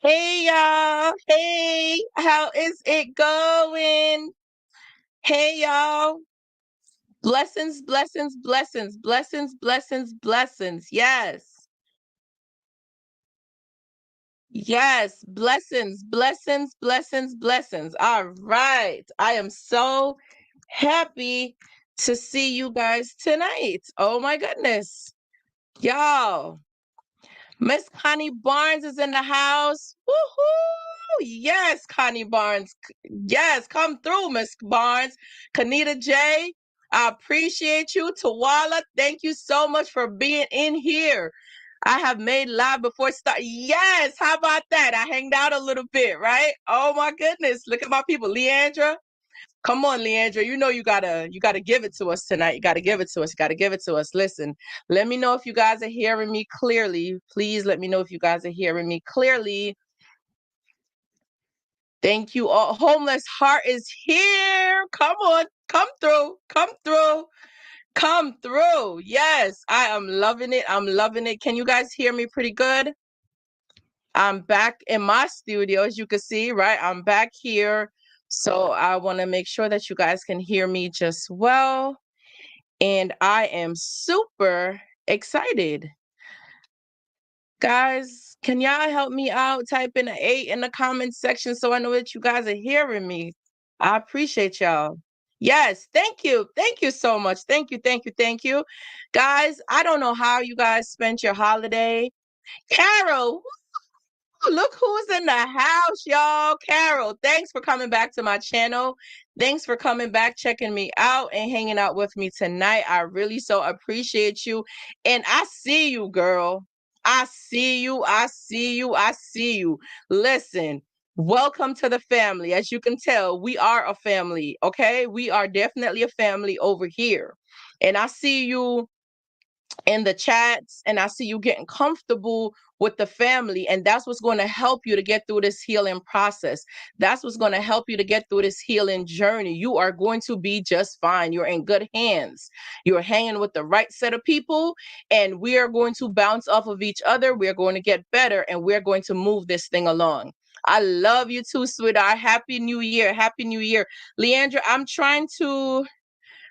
Hey y'all. Hey, how is it going? Hey y'all. Blessings, blessings, blessings, blessings, blessings, blessings. Yes. Yes. Blessings, blessings, blessings, blessings. All right. I am so happy to see you guys tonight. Oh my goodness. Y'all. Miss Connie Barnes is in the house. Woohoo! Yes, Connie Barnes. Yes, come through, Miss Barnes. Kanita J, I appreciate you. Tawala, thank you so much for being in here. I have made live before start. Yes, how about that? I hanged out a little bit, right? Oh my goodness. Look at my people. Leandra, come on, Leandra. You know you gotta give it to us tonight. You gotta give it to us. You gotta give it to us. Listen, let me know if you guys are hearing me clearly. Please let me know if you guys are hearing me clearly. Thank you all. Homeless Heart is here. Come on, come through, come through, come through. Yes, I am loving it. I'm loving it. Can you guys hear me pretty good? I'm back in my studio, as you can see, right? I'm back here. So I want to make sure that you guys can hear me just well. And I am super excited. Guys, can y'all help me out? Type in an 8 in the comment section so I know that you guys are hearing me. I appreciate y'all. Yes, thank you. Thank you so much. Thank you, thank you, thank you. Guys, I don't know how you guys spent your holiday. Carol, look who's in the house, y'all. Carol, thanks for coming back to my channel. Thanks for coming back, checking me out, and hanging out with me tonight. I really so appreciate you. And I see you, girl. I see you. I see you. I see you. Listen, welcome to the family. As you can tell, we are a family, okay? We are definitely a family over here. And I see you in the chats and I see you getting comfortable with the family, and that's what's going to help you to get through this healing process. That's what's going to help you to get through this healing journey. You are going to be just fine. You're in good hands. You're hanging with the right set of people, and we are going to bounce off of each other. We're going to get better, and we're going to move this thing along. I love you too, sweetheart. Happy New Year. Happy New Year. Leandra, I'm trying to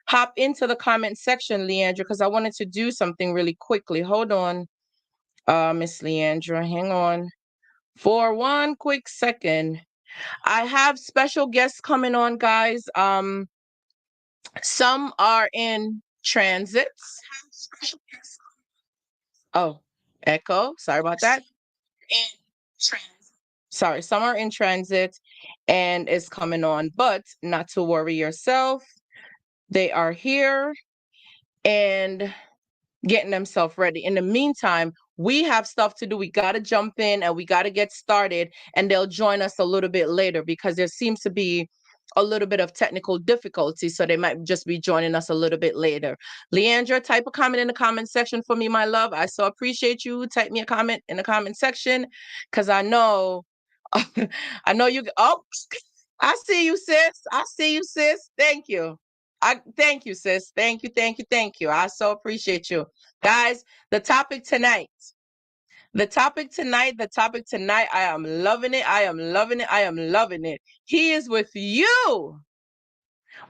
hop into the comment section, Leandra, because I wanted to do something really quickly. Hold on, Miss Leandra. Hang on for one quick second. I have special guests coming on, guys. Some are in transits. Oh, echo. Sorry about that. Sorry, some are in transit and it's coming on, but not to worry yourself. They are here and getting themselves ready. In the meantime, we have stuff to do. We got to jump in and we got to get started, and they'll join us a little bit later because there seems to be a little bit of technical difficulty. So they might just be joining us a little bit later. Leandra, type a comment in the comment section for me, my love. I so appreciate you. Type me a comment in the comment section because I know, I know you. Oh, I see you, sis. I see you, sis. Thank you. I thank you, sis. Thank you, thank you, thank you. I so appreciate you. Guys, the topic tonight. The topic tonight, I am loving it. I am loving it. I am loving it. He is with you,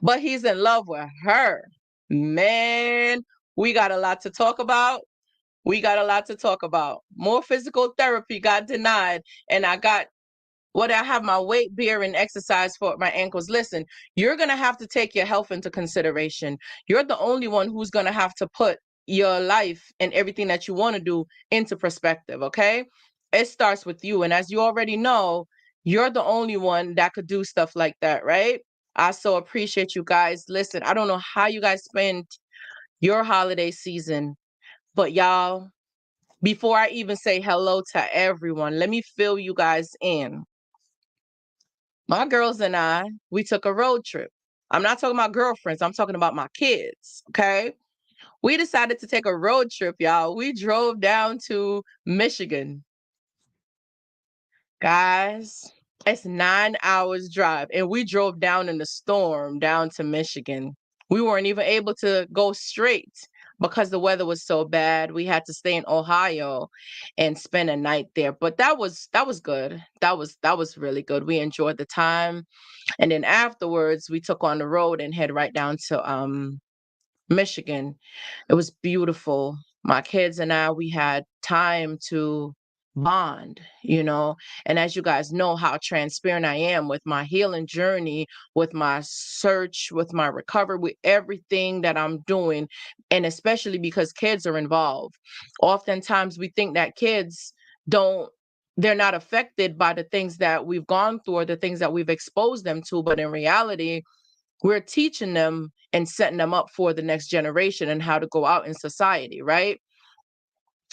but he's in love with her. Man, we got a lot to talk about. We got a lot to talk about. More physical therapy got denied, and I have my weight bearing exercise for my ankles. Listen, you're going to have to take your health into consideration. You're the only one who's going to have to put your life and everything that you want to do into perspective, okay? It starts with you. And as you already know, you're the only one that could do stuff like that, right? I so appreciate you guys. Listen, I don't know how you guys spend your holiday season, but y'all, before I even say hello to everyone, let me fill you guys in. My girls and I, we took a road trip. I'm not talking about girlfriends, I'm talking about my kids, okay? We decided to take a road trip, y'all. We drove down to Michigan. Guys, it's 9 hours drive, and we drove down in the storm down to Michigan. We weren't even able to go straight. because the weather was so bad. We had to stay in Ohio and spend a night there. But that was good. That was really good. We enjoyed the time. And then afterwards we took on the road and head right down to Michigan. It was beautiful. My kids and I, we had time to bond, and as you guys know how transparent I am with my healing journey, with my search, with my recovery, with everything that I'm doing, and especially because kids are involved. Oftentimes we think that kids don't they're not affected by the things that we've gone through or the things that we've exposed them to, but in reality, we're teaching them and setting them up for the next generation and how to go out in society, right?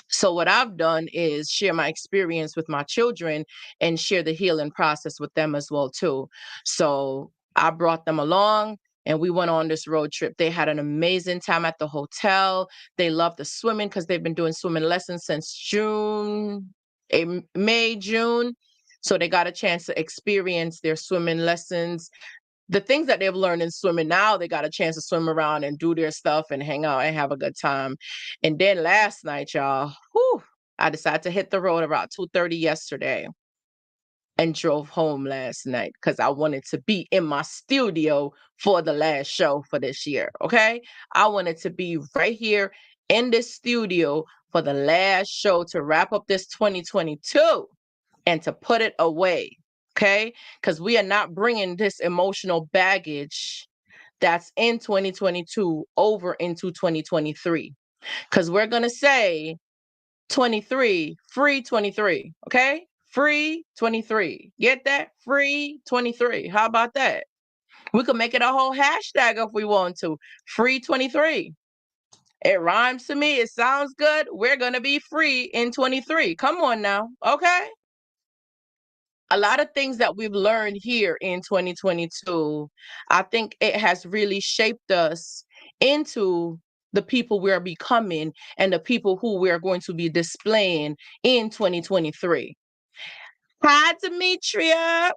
So what I've done is share my experience with my children and share the healing process with them as well too. So I brought them along and we went on this road trip. They had an amazing time at the hotel. They loved the swimming because they've been doing swimming lessons since May, June. So they got a chance to experience their swimming lessons, the things that they've learned in swimming. Now they got a chance to swim around and do their stuff and hang out and have a good time. And then last night, y'all, I decided to hit the road about 2:30 yesterday and drove home last night because I wanted to be in my studio for the last show for this year. Okay. I wanted to be right here in this studio for the last show to wrap up this 2022 and to put it away. Okay. Because we are not bringing this emotional baggage that's in 2022 over into 2023. Because we're going to say 23, free 23. Okay. Free 23. Get that? Free 23. How about that? We could make it a whole hashtag if we want to. Free 23. It rhymes to me. It sounds good. We're going to be free in 23. Come on now. Okay. A lot of things that we've learned here in 2022, I think it has really shaped us into the people we're becoming and the people who we're going to be displaying in 2023. Hi, Demetria.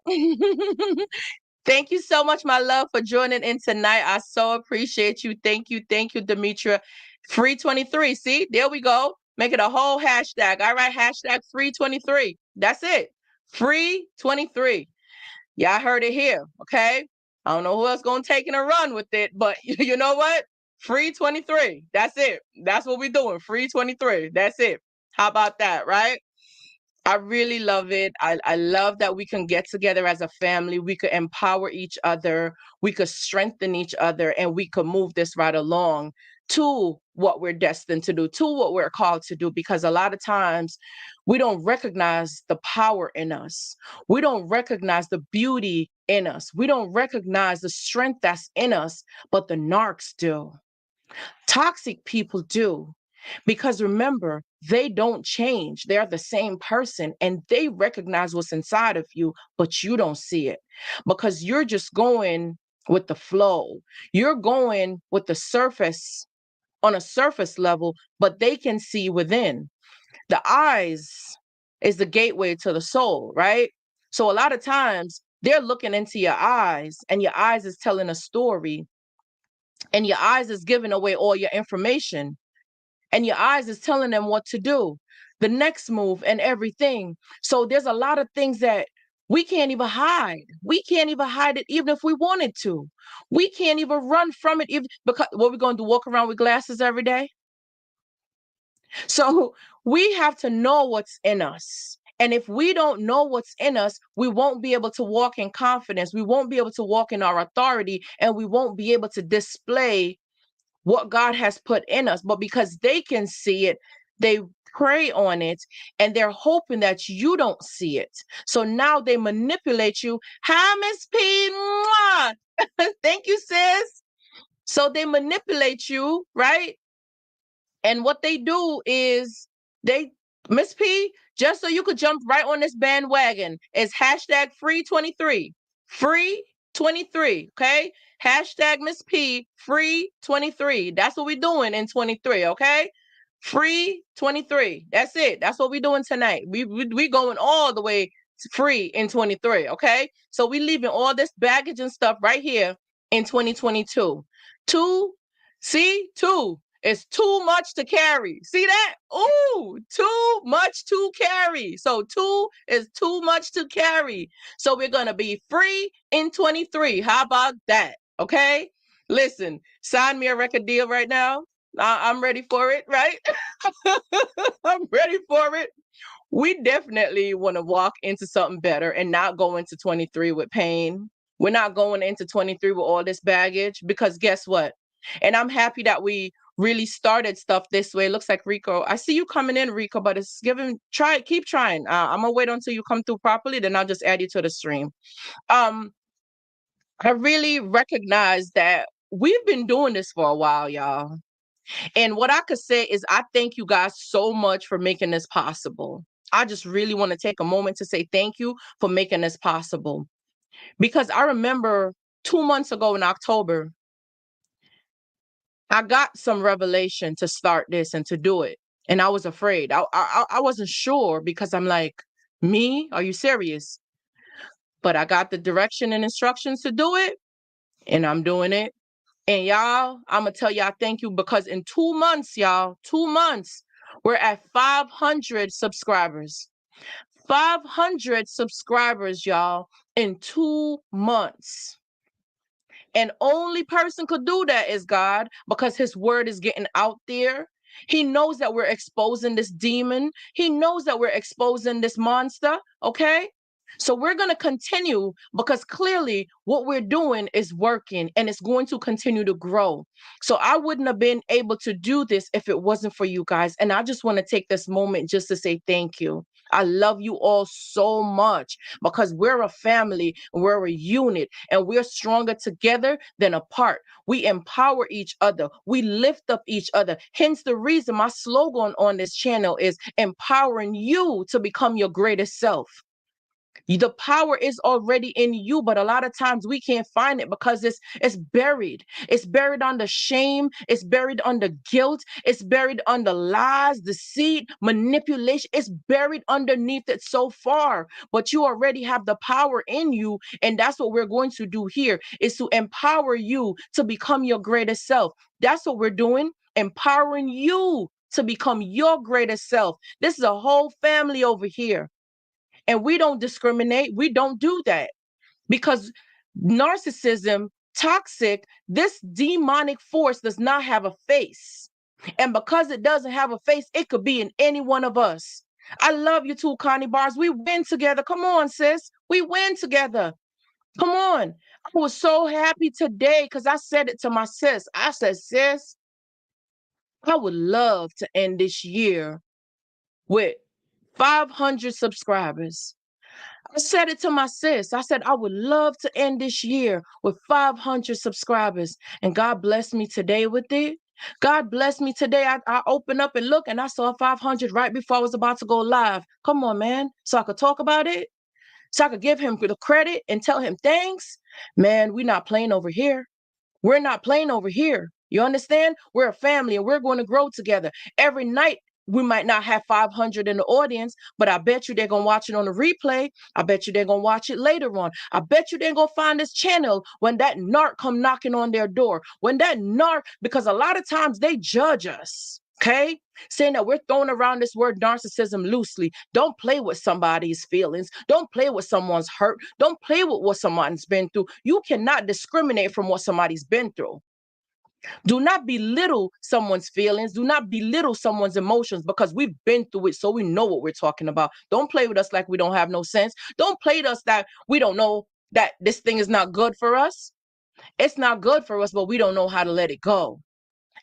Thank you so much, my love, for joining in tonight. I so appreciate you. Thank you, Demetria. Free 23. See, there we go. Make it a whole hashtag. All right, hashtag free 23. That's it. Free 23. Y'all heard it here. Okay. I don't know who else gonna take it and run with it, but you know what? Free 23. That's it. That's what we're doing. Free 23. That's it. How about that, right? I really love it. I love that we can get together as a family. We could empower each other. We could strengthen each other, and we could move this right along to what we're destined to do, to what we're called to do. Because a lot of times we don't recognize the power in us. We don't recognize the beauty in us. We don't recognize the strength that's in us, but the narcs do. Toxic people do. Because remember, they don't change. They're the same person and they recognize what's inside of you, but you don't see it because you're just going with the flow. You're going with the surface on a surface level, but they can see within. The eyes is the gateway to the soul, right? So a lot of times they're looking into your eyes and your eyes is telling a story and your eyes is giving away all your information and your eyes is telling them what to do, the next move and everything. So there's a lot of things that we can't even hide. We can't even hide it even if we wanted to. We can't even run from it even because what we're going to do, walk around with glasses every day. So we have to know what's in us. And if we don't know what's in us, we won't be able to walk in confidence. We won't be able to walk in our authority and we won't be able to display what God has put in us. But because they can see it, they prey on it and they're hoping that you don't see it. So now they manipulate you. Hi, Miss P. Mwah! Thank you, sis. So they manipulate you, right? And what they do is they, Miss P, just so you could jump right on this bandwagon, is hashtag free 23. Free 23. Okay. Hashtag Miss P free 23. That's what we're doing in 23. Okay. Free 23. That's it. That's what we're doing tonight. We going all the way free in 23. Okay. So we leaving all this baggage and stuff right here in 2022. Two, see, two. It's too much to carry. See that? Ooh, too much to carry. So 2 is too much to carry. So we're going to be free in 23. How about that? Okay? Listen, sign me a record deal right now. I'm ready for it, right? I'm ready for it. We definitely want to walk into something better and not go into 23 with pain. We're not going into 23 with all this baggage, because guess what? And I'm happy that we really started stuff this way. It looks like Rico. I see you coming in, Rico, but it's giving, keep trying. I'm gonna wait until you come through properly, then I'll just add you to the stream. Um, I really recognize that we've been doing this for a while, y'all. And what I could say is I thank you guys so much for making this possible. I just really want to take a moment to say thank you for making this possible. Because I remember 2 months ago in October, I got some revelation to start this and to do it. And I was afraid. I wasn't sure, because I'm like, me? Are you serious? But I got the direction and instructions to do it, and I'm doing it. And y'all, I'm going to tell y'all thank you, because in 2 months, y'all, 2 months, we're at 500 subscribers. 500 subscribers, y'all, in 2 months. And only person could do that is God, because his word is getting out there. He knows that we're exposing this demon. He knows that we're exposing this monster. Okay. So we're going to continue, because clearly what we're doing is working, and it's going to continue to grow. So I wouldn't have been able to do this if it wasn't for you guys. And I just want to take this moment just to say thank you. I love you all so much, because we're a family, we're a unit, and we're stronger together than apart. We empower each other. We lift up each other. Hence the reason my slogan on this channel is empowering you to become your greatest self. The power is already in you, but a lot of times we can't find it because it's buried. It's buried under shame. It's buried under guilt. It's buried under lies, deceit, manipulation. It's buried underneath it so far. But you already have the power in you, and that's what we're going to do here, is to empower you to become your greatest self. That's what we're doing, empowering you to become your greatest self. This is a whole family over here. And we don't discriminate. We don't do that, because narcissism, toxic, this demonic force does not have a face. And because it doesn't have a face, it could be in any one of us. I love you too, Connie Bars. We win together. Come on, sis. We win together. Come on. I was so happy today because I said it to my sis. I said, sis, I would love to end this year with 500 subscribers. I said it to my sis. I said, I would love to end this year with 500 subscribers. And God blessed me today with it. God blessed me today. I opened up and looked, and I saw 500 right before I was about to go live. Come on, man. So I could talk about it. So I could give him the credit and tell him thanks. Man, we're not playing over here. We're not playing over here. You understand? We're a family, and we're going to grow together. Every night, we might not have 500 in the audience, but I bet you they're going to watch it on the replay. I bet you they're going to watch it later on. I bet you they're going to find this channel when that narc come knocking on their door. When that narc, because a lot of times they judge us. Okay, saying that we're throwing around this word narcissism loosely. Don't play with somebody's feelings. Don't play with someone's hurt. Don't play with what someone's been through. You cannot discriminate from what somebody's been through. Do not belittle someone's feelings. Do not belittle someone's emotions, because we've been through it, so we know what we're talking about. Don't play with us like we don't have no sense. Don't play with us that we don't know that this thing is not good for us. It's not good for us, but we don't know how to let it go.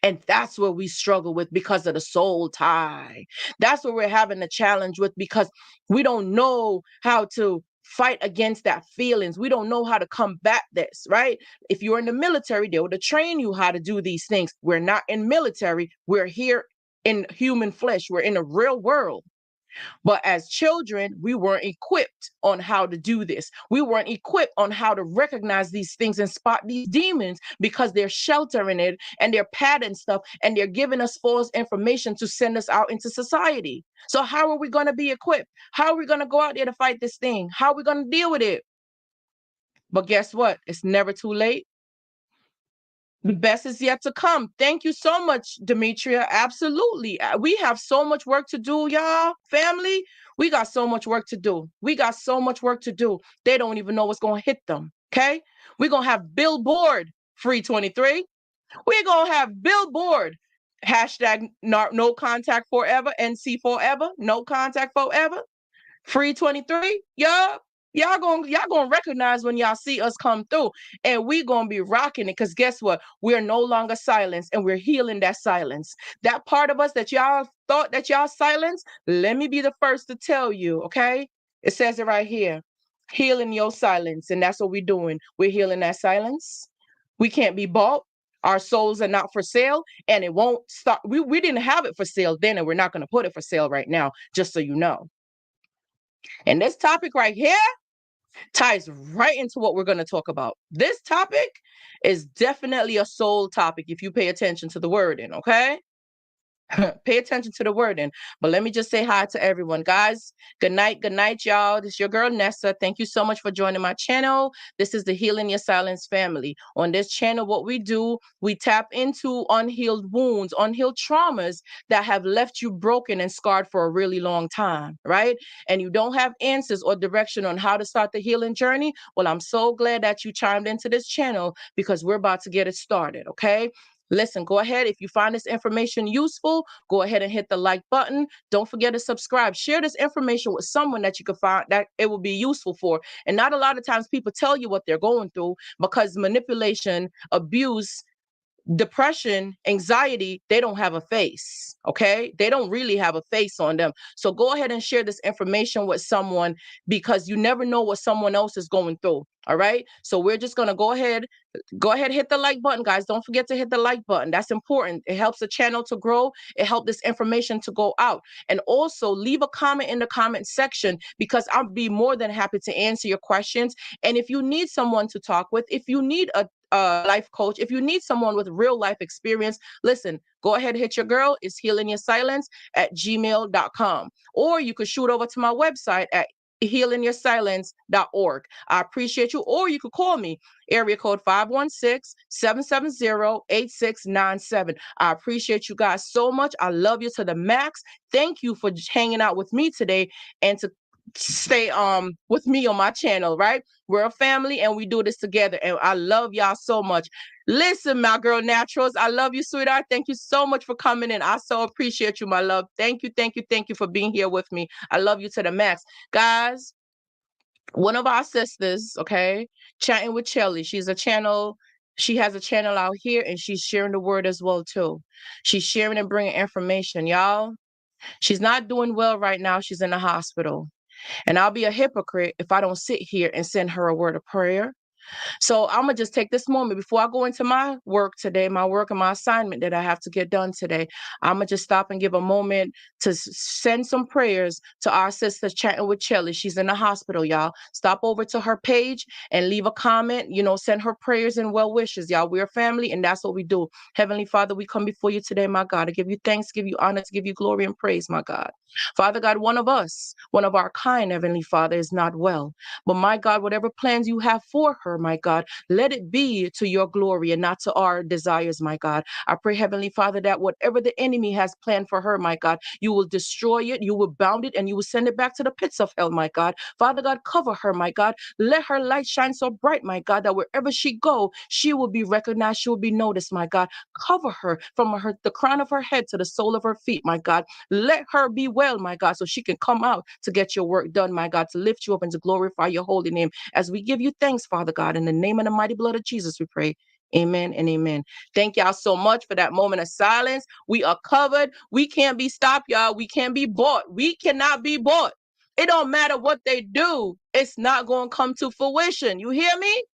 And that's where we struggle with, because of the soul tie. That's where we're having a challenge with, because we don't know how to fight against that feelings. We don't know how to combat this, right? If you're in the military, they would train you how to do these things. We're not in military. We're here in human flesh. We're in the real world. But as children, we weren't equipped on how to do this. We weren't equipped on how to recognize these things and spot these demons, because they're sheltering it and they're padding stuff and they're giving us false information to send us out into society. So how are we going to be equipped? How are we going to go out there to fight this thing? How are we going to deal with it? But guess what? It's never too late. The best is yet to come. Thank you so much, Demetria. Absolutely. We have so much work to do, y'all. Family, we got so much work to do. We got so much work to do. They don't even know what's going to hit them. Okay? We're going to have billboard free 23. We're going to have billboard hashtag no contact forever, NC forever, no contact forever. Free 23, y'all gonna recognize when y'all see us come through, and we gonna be rocking it. Cause guess what? We're no longer silenced, and we're healing that silence. That part of us that y'all thought that y'all silenced, let me be the first to tell you, okay? It says it right here. Healing your silence, and that's what we're doing. We're healing that silence. We can't be bought. Our souls are not for sale, and it won't start. We didn't have it for sale then, and we're not going to put it for sale right now, just so you know. And this topic right here ties right into what we're going to talk about. This topic is definitely a soul topic if you pay attention to the wording, okay? Pay attention to the wording. But let me just say hi to everyone, guys. Good night, y'all. This is your girl Nessa. Thank you so much for joining my channel. This is the Healing Your Silence family. On this channel, what we do, we tap into unhealed wounds, unhealed traumas that have left you broken and scarred for a really long time, right? And you don't have answers or direction on how to start the healing journey. Well, I'm so glad that you chimed into this channel because we're about to get it started, okay? Listen, go ahead. If you find this information useful, go ahead and hit the like button. Don't forget to subscribe. Share this information with someone that you can find that it will be useful for. And not a lot of times people tell you what they're going through because manipulation, abuse, depression, anxiety, they don't have a face. Okay. They don't really have a face on them. So go ahead and share this information with someone because you never know what someone else is going through. All right. So we're just going to go ahead, hit the like button, guys. Don't forget to hit the like button. That's important. It helps the channel to grow. It helps this information to go out. And also leave a comment in the comment section because I'll be more than happy to answer your questions. And if you need someone to talk with, if you need a life coach, if you need someone with real life experience, listen, go ahead, hit your girl. It's healingyoursilence@gmail.com. Or you could shoot over to my website at healingyoursilence.org. I appreciate you. Or you could call me, area code 516-770-8697. I appreciate you guys so much. I love you to the max. Thank you for hanging out with me today and to stay with me on my channel, right? We're a family and we do this together, and I love y'all so much. Listen, my girl Naturals, I love you, sweetheart. Thank you so much for coming in. I so appreciate you, my love. Thank you, thank you, thank you for being here with me. I love you to the max. Guys, one of our sisters, okay, Chatting with Chelly, she has a channel out here, and she's sharing the word as well too. She's sharing and bringing information, y'all. She's not doing well right now. She's in the hospital. And I'll be a hypocrite if I don't sit here and send her a word of prayer. So I'm gonna just take this moment before I go into my work today, my work and my assignment that I have to get done today. I'm gonna just stop and give a moment to send some prayers to our sister Chatting with Chelly. She's in the hospital, y'all. Stop over to her page and leave a comment. Send her prayers and well wishes, y'all. We're a family, and that's what we do. Heavenly Father, we come before you today, my God. I give you thanks, give you honor, to give you glory and praise, my God. Father God, one of our kind, Heavenly Father, is not well. But my God, whatever plans you have for her, my God, let it be to your glory and not to our desires, my God. I pray, Heavenly Father, that whatever the enemy has planned for her, my God, you will destroy it, you will bound it, and you will send it back to the pits of hell, my God. Father God, cover her, my God. Let her light shine so bright, my God, that wherever she go, she will be recognized, she will be noticed, my God. Cover her from the crown of her head to the sole of her feet, my God. Let her be well, my God, so she can come out to get your work done, my God, to lift you up and to glorify your holy name. As we give you thanks, Father God, in the name and the mighty blood of Jesus, we pray. Amen and amen. Thank y'all so much for that moment of silence. We are covered. We can't be stopped, y'all. We can't be bought. We cannot be bought. It don't matter what they do. It's not going to come to fruition. You hear me?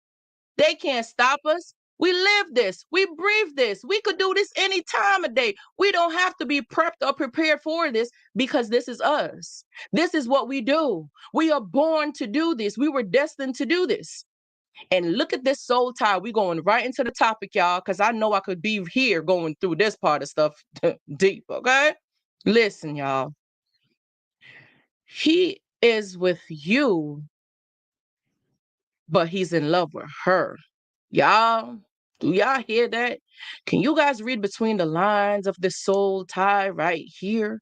They can't stop us. We live this. We breathe this. We could do this any time of day. We don't have to be prepped or prepared for this because this is us. This is what we do. We are born to do this. We were destined to do this. And look at this soul tie. We're going right into the topic, y'all, because I know I could be here going through this part of stuff deep, okay? Listen, y'all. He is with you, but he's in love with her. Y'all, Do y'all hear that? Can you guys read between the lines of this soul tie right here?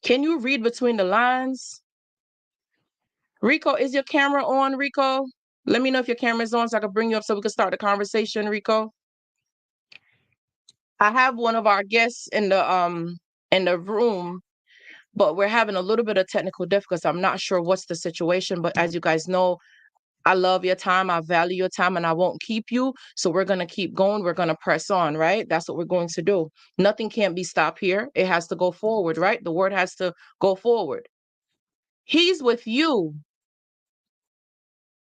Can you read between the lines? Rico, is your camera on, Rico? Let me know if your camera is on so I can bring you up so we can start the conversation, Rico. I have one of our guests in the room, but we're having a little bit of technical difficulties. I'm not sure what's the situation, but as you guys know, I love your time, I value your time, and I won't keep you. So we're gonna keep going. We're gonna press on, right? That's what we're going to do. Nothing can't be stopped here. It has to go forward, right? The word has to go forward. He's with you.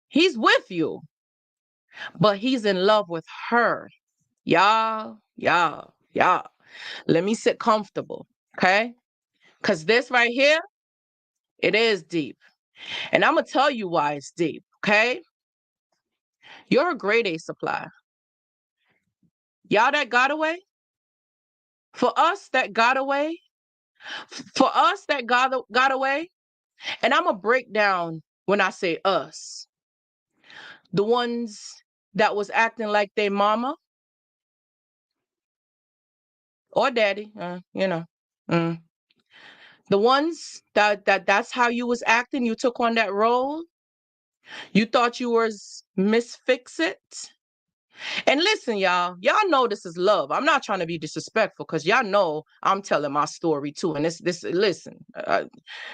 He's with you, but he's in love with her. Y'all. Let me sit comfortable, okay? Because this right here, it is deep. And I'm going to tell you why it's deep, okay? You're a grade A supply. Y'all that got away, for us that got away, got away, and I'm going to break down when I say us, the ones that was acting like they mama or daddy, mm. The ones that's how you was acting, you took on that role, you thought you was Miss Fix It. And listen, y'all know this is love. I'm not trying to be disrespectful because y'all know I'm telling my story too. And this listen,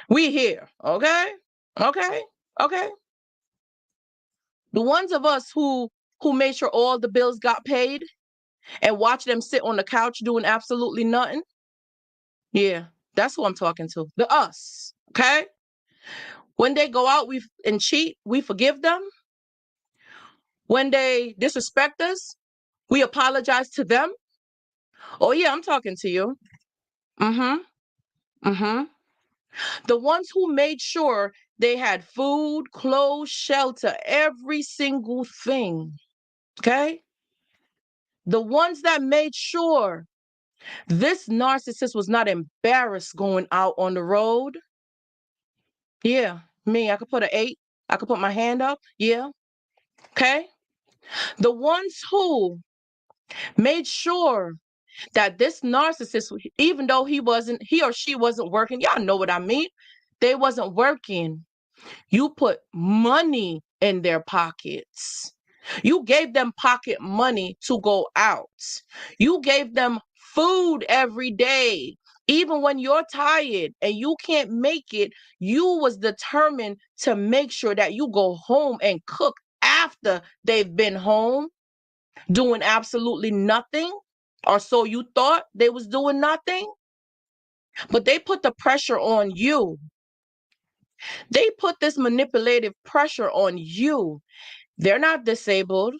we here, okay? Okay? Okay? The ones of us who made sure all the bills got paid and watch them sit on the couch doing absolutely nothing. Yeah, that's who I'm talking to. The us, okay? When they go out and cheat, we forgive them. When they disrespect us, we apologize to them. Oh yeah, I'm talking to you. Mm-hmm. Mm-hmm. The ones who made sure they had food, clothes, shelter, every single thing. Okay? The ones that made sure this narcissist was not embarrassed going out on the road. Yeah, me, I could put an 8. I could put my hand up. Yeah. Okay? The ones who made sure that this narcissist, even though he or she wasn't working, y'all know what I mean. They wasn't working. You put money in their pockets. You gave them pocket money to go out. You gave them food every day. Even when you're tired and you can't make it, you was determined to make sure that you go home and cook after they've been home doing absolutely nothing, or so you thought they was doing nothing. But they put the pressure on you. They put this manipulative pressure on you. They're not disabled.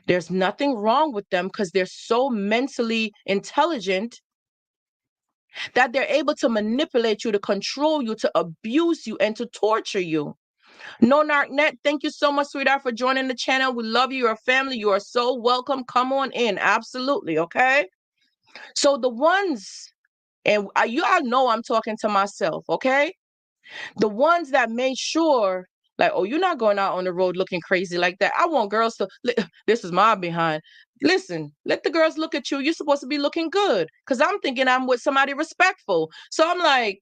There's nothing wrong with them because they're so mentally intelligent that they're able to manipulate you, to control you, to abuse you, and to torture you. No Narknet, thank you so much, sweetheart, for joining the channel. We love you. You're a family. You are so welcome. Come on in. Absolutely. Okay. So the ones, and you all know I'm talking to myself. Okay. The ones that made sure, like, oh, you're not going out on the road looking crazy like that. I want girls to, this is my behind. Listen, let the girls look at you. You're supposed to be looking good. Because I'm thinking I'm with somebody respectful. So I'm like,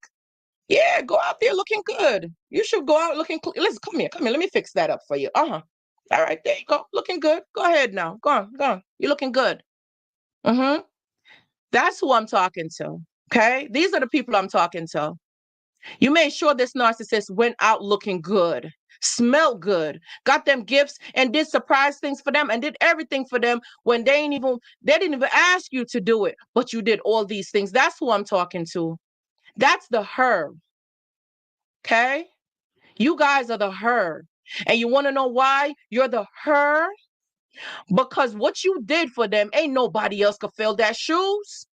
yeah, go out there looking good. You should go out looking, listen, come here. Let me fix that up for you. Uh-huh. All right, there you go. Looking good. Go ahead now. Go on. You're looking good. Mm-hmm. That's who I'm talking to. Okay? These are the people I'm talking to. You made sure this narcissist went out looking good, smelled good, got them gifts and did surprise things for them and did everything for them when they didn't even ask you to do it, but you did all these things. That's who I'm talking to. That's the her. Okay? You guys are the her. And you want to know why you're the her? Because what you did for them, ain't nobody else could fill that shoes.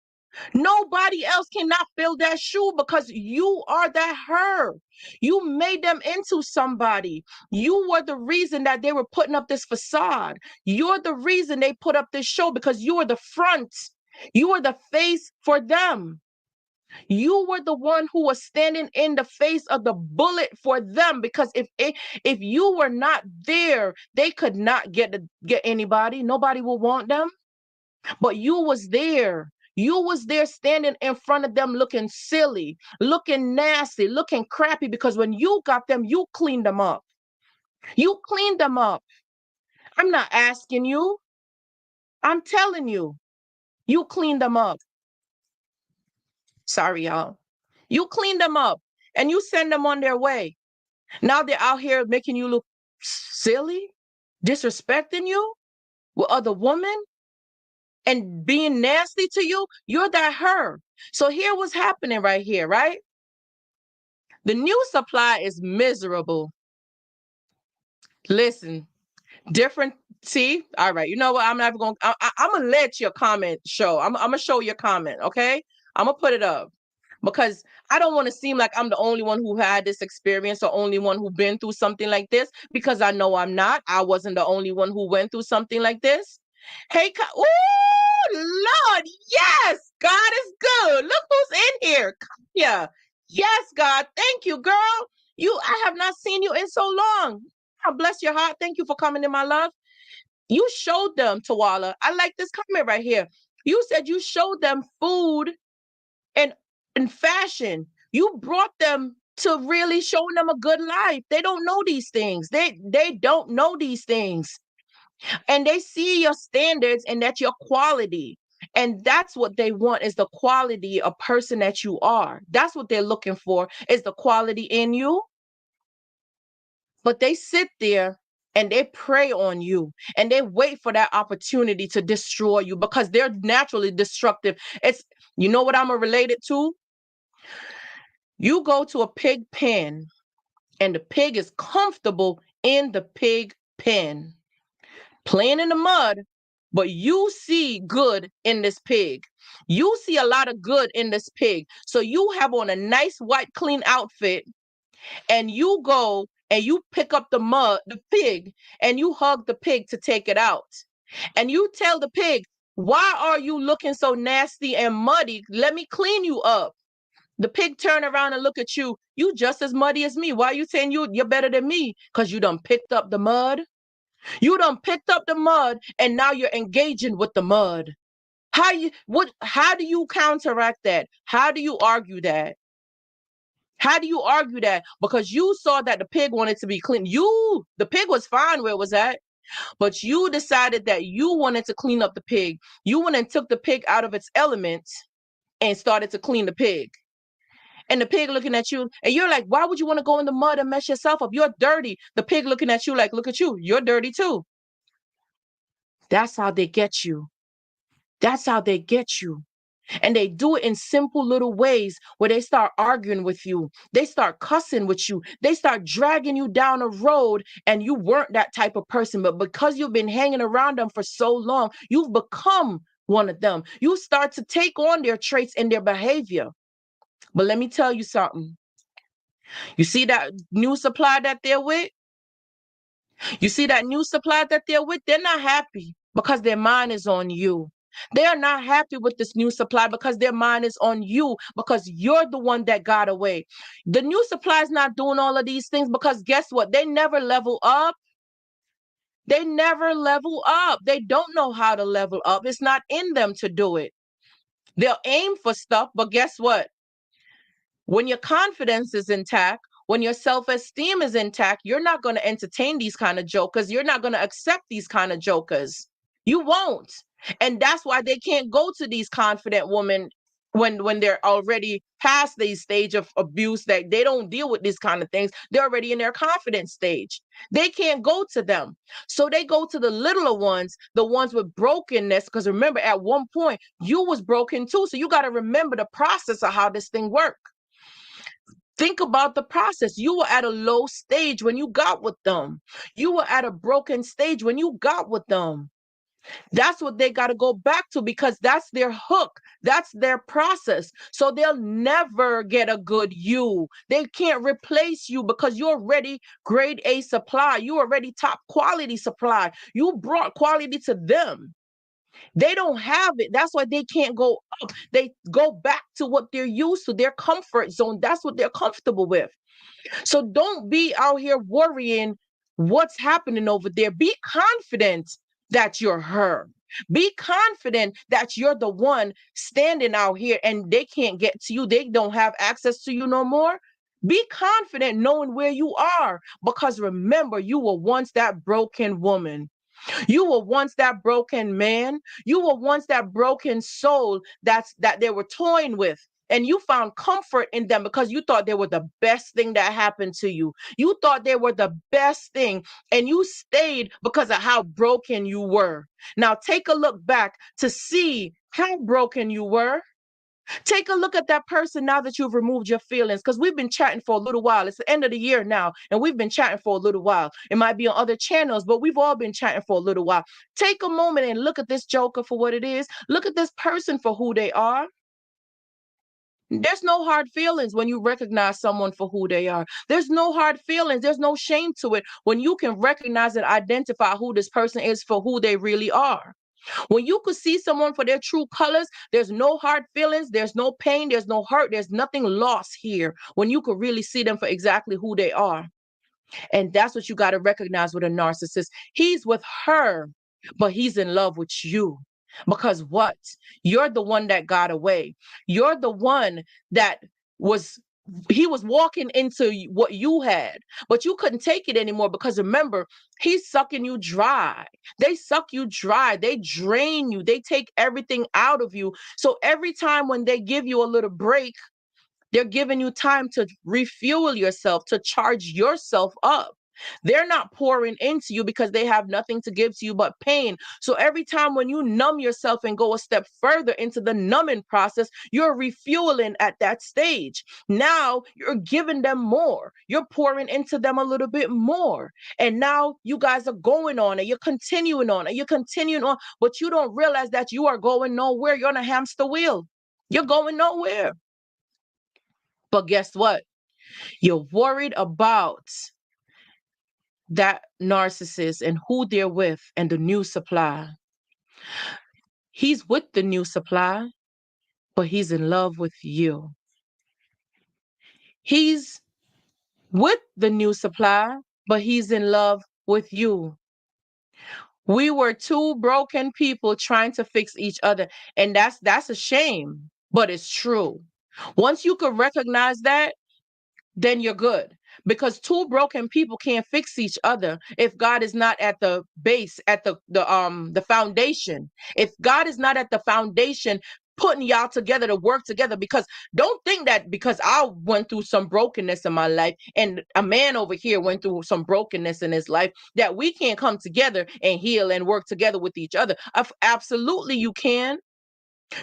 Nobody else cannot fill that shoe because you are that her. You made them into somebody. You were the reason that they were putting up this facade. You're the reason they put up this show because you were the front. You were the face for them. You were the one who was standing in the face of the bullet for them, because if you were not there, they could not get anybody. Nobody will want them. But you was there. You was there standing in front of them looking silly, looking nasty, looking crappy, because when you got them, you cleaned them up. You cleaned them up. I'm not asking you. I'm telling you, you cleaned them up. Sorry, y'all. You cleaned them up and you send them on their way. Now they're out here making you look silly, disrespecting you with other women and being nasty to you. You're that her. So here what's happening right here, right? The new supply is miserable. Listen, different. See, all right. You know what? I'm not going. I'm gonna let your comment show. I'm gonna show your comment. Okay, I'm gonna put it up because I don't want to seem like I'm the only one who had this experience or only one who been through something like this, because I know I'm not. I wasn't the only one who went through something like this. Hey, oh Lord, yes, God is good. Look who's in here. Yeah, yes, God, thank you, girl. I have not seen you in so long. God bless your heart. Thank you for coming in, my love. You showed them, Tawala. I like this comment right here. You said you showed them food and fashion. You brought them to really showing them a good life. They don't know these things. They don't know these things. And they see your standards and that's your quality. And that's what they want, is the quality of person that you are. That's what they're looking for, is the quality in you. But they sit there and they prey on you and they wait for that opportunity to destroy you because they're naturally destructive. You know what I'm related to? You go to a pig pen and the pig is comfortable in the pig pen, playing in the mud, but you see good in this pig. You see a lot of good in this pig. So you have on a nice white clean outfit and you go and you pick up the pig, and you hug the pig to take it out. And you tell the pig, why are you looking so nasty and muddy? Let me clean you up. The pig turn around and look at you. You just as muddy as me. Why are you saying you're better than me? Because you done picked up the mud. You done picked up the mud and now you're engaging with the mud. How do you counteract that? How do you argue that? How do you argue that? Because you saw that the pig wanted to be clean. The pig was fine where it was at, but you decided that you wanted to clean up the pig. You went and took the pig out of its elements and started to clean the pig. And the pig looking at you, and you're like, why would you want to go in the mud and mess yourself up? You're dirty. The pig looking at you like, look at you. You're dirty too. That's how they get you. That's how they get you. And they do it in simple little ways where they start arguing with you. They start cussing with you. They start dragging you down a road, and you weren't that type of person. But because you've been hanging around them for so long, you've become one of them. You start to take on their traits and their behavior. But let me tell you something. You see that new supply that they're with? You see that new supply that they're with? They're not happy because their mind is on you. They are not happy with this new supply because their mind is on you, because you're the one that got away. The new supply is not doing all of these things because guess what? They never level up. They never level up. They don't know how to level up. It's not in them to do it. They'll aim for stuff, but guess what? When your confidence is intact, when your self-esteem is intact, you're not going to entertain these kind of jokers. You're not going to accept these kind of jokers. You won't. And that's why they can't go to these confident women when they're already past the stage of abuse, that they don't deal with these kind of things. They're already in their confidence stage. They can't go to them. So they go to the littler ones, the ones with brokenness. Because remember, at one point, you was broken too. So you got to remember the process of how this thing works. Think about the process. You were at a low stage when you got with them. You were at a broken stage when you got with them. That's what they got to go back to, because that's their hook. That's their process. So they'll never get a good you. They can't replace you because you're already grade A supply. You already top quality supply. You brought quality to them. They don't have it. That's why they can't go up. They go back to what they're used to, their comfort zone. That's what they're comfortable with. So don't be out here worrying what's happening over there. Be confident that you're her. Be confident that you're the one standing out here and they can't get to you. They don't have access to you no more. Be confident knowing where you are, because remember, you were once that broken woman. You were once that broken man. You were once that broken soul that they were toying with. And you found comfort in them because you thought they were the best thing that happened to you. You thought they were the best thing. And you stayed because of how broken you were. Now take a look back to see how broken you were. Take a look at that person now that you've removed your feelings, because we've been chatting for a little while. It's the end of the year now, and we've been chatting for a little while. It might be on other channels, but we've all been chatting for a little while. Take a moment and look at this joker for what it is. Look at this person for who they are. There's no hard feelings when you recognize someone for who they are. There's no hard feelings. There's no shame to it when you can recognize and identify who this person is for who they really are. When you could see someone for their true colors, there's no hard feelings, there's no pain, there's no hurt, there's nothing lost here. When you could really see them for exactly who they are. And that's what you got to recognize with a narcissist. He's with her, but he's in love with you. Because what? You're the one that got away. You're the one that was he was walking into what you had, but you couldn't take it anymore because remember, he's sucking you dry. They suck you dry. They drain you. They take everything out of you. So every time when they give you a little break, they're giving you time to refuel yourself, to charge yourself up. They're not pouring into you because they have nothing to give to you but pain. So every time when you numb yourself and go a step further into the numbing process, you're refueling at that stage. Now you're giving them more. You're pouring into them a little bit more. And now you guys are going on and you're continuing on and you're continuing on, but you don't realize that you are going nowhere. You're on a hamster wheel. You're going nowhere. But guess what? You're worried about that narcissist and who they're with and the new supply. He's with the new supply, but he's in love with you. He's with the new supply, but he's in love with you. We were two broken people trying to fix each other, and that's a shame, but it's true. Once you can recognize that, then you're good. Because two broken people can't fix each other if God is not at the base, at the foundation. If God is not at the foundation, putting y'all together to work together. Because don't think that because I went through some brokenness in my life and a man over here went through some brokenness in his life, that we can't come together and heal and work together with each other. Absolutely, you can,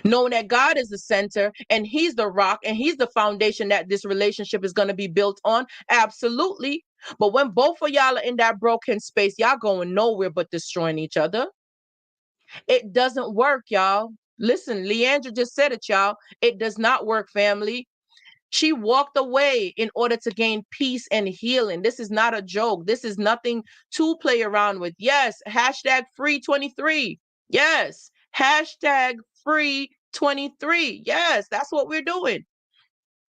knowing that God is the center and he's the rock and he's the foundation that this relationship is going to be built on. Absolutely. But when both of y'all are in that broken space, y'all going nowhere but destroying each other. It doesn't work, y'all. Listen, Leandra just said it, y'all. It does not work, family. She walked away in order to gain peace and healing. This is not a joke. This is nothing to play around with. Yes, hashtag free 23. Yes, hashtag free 23. Yes, that's what we're doing.